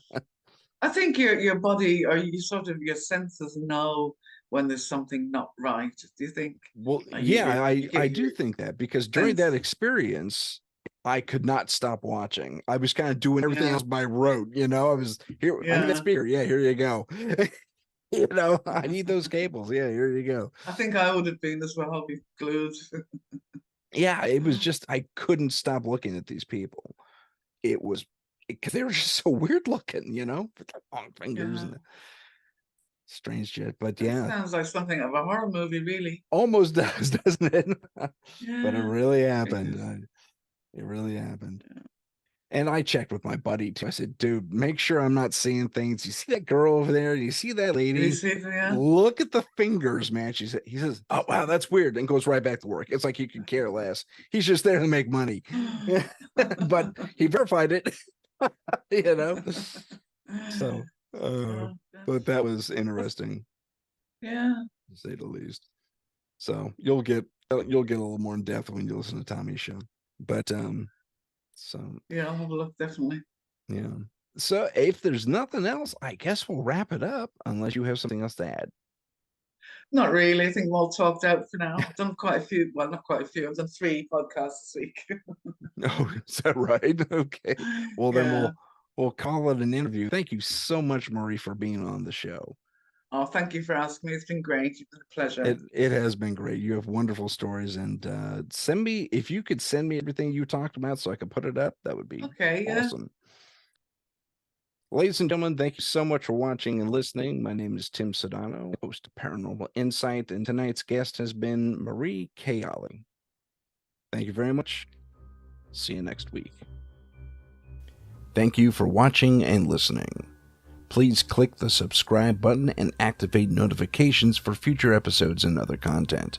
Speaker 2: I think your body or you sort of your senses know when there's something not right? Do you think?
Speaker 1: Well,
Speaker 2: Like
Speaker 1: yeah,
Speaker 2: you
Speaker 1: I
Speaker 2: get
Speaker 1: do
Speaker 2: your
Speaker 1: think that because during that
Speaker 2: sense.
Speaker 1: experience, I could not stop watching. I was kind of doing everything
Speaker 2: Yeah,
Speaker 1: else by rote, you know. I was here. I need that
Speaker 2: yeah.
Speaker 1: speaker. Yeah, here you go. You know, I need those cables. Yeah, here you go.
Speaker 2: I think I would have been as well. I'll be glued.
Speaker 1: Yeah, it was just I couldn't stop looking at these people. It was because they were just so weird looking, you know, with the long fingers
Speaker 2: Yeah,
Speaker 1: and the strange shit. But
Speaker 2: that
Speaker 1: yeah,
Speaker 2: sounds like something of a horror movie, really.
Speaker 1: almost does, doesn't it? But it
Speaker 2: Yeah,
Speaker 1: really
Speaker 2: it
Speaker 1: happened.
Speaker 2: is.
Speaker 1: It really happened.
Speaker 2: Yeah.
Speaker 1: And I checked with my buddy too. I said, dude, make sure I'm not seeing things. You see that girl over there? You see that
Speaker 2: Did you
Speaker 1: lady?
Speaker 2: see it? Yeah.
Speaker 1: Look at the fingers, man. He says, oh, wow, that's weird. And goes right back to work. It's like he could care less. He's just there to make money. But he verified it, you know? So, uh,
Speaker 2: Oh,
Speaker 1: but that was interesting
Speaker 2: yeah,
Speaker 1: to say the least. So you'll get a little more in depth when you listen to Tommy's show. But so
Speaker 2: yeah. I'll have a look definitely.
Speaker 1: yeah. So if there's nothing else, I guess we'll wrap it up unless you have something else to add.
Speaker 2: Not really. I think we're all talked out for now. I've done quite a few. Well, not quite a few. I've done 3 podcasts this week.
Speaker 1: Oh, is that right? Okay. Well, then
Speaker 2: Yeah.
Speaker 1: we'll call it an interview. Thank you so much, Marie, for being on the show.
Speaker 2: Oh, thank you for asking me. It's been great. It's been a pleasure.
Speaker 1: It has been great. You have wonderful stories, and send me if you could send me everything you talked about so I could put it up. That would be
Speaker 2: Okay. Yeah.
Speaker 1: awesome. Ladies and gentlemen, thank you so much for watching and listening. My name is Tim Sedano, host of Paranormal Insight, and tonight's guest has been Marie Kayali. Thank you very much. See you next week. Thank you for watching and listening. Please click the subscribe button and activate notifications for future episodes and other content.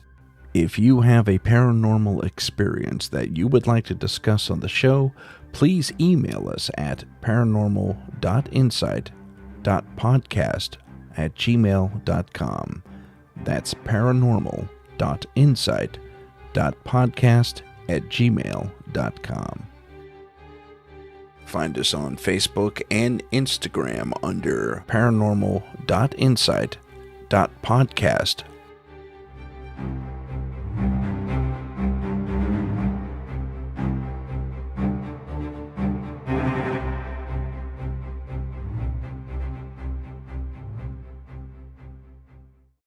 Speaker 1: If you have a paranormal experience that you would like to discuss on the show, please email us at paranormal.insight.podcast@gmail.com. That's paranormal.insight.podcast@gmail.com. Find us on Facebook and Instagram under paranormal.insight.podcast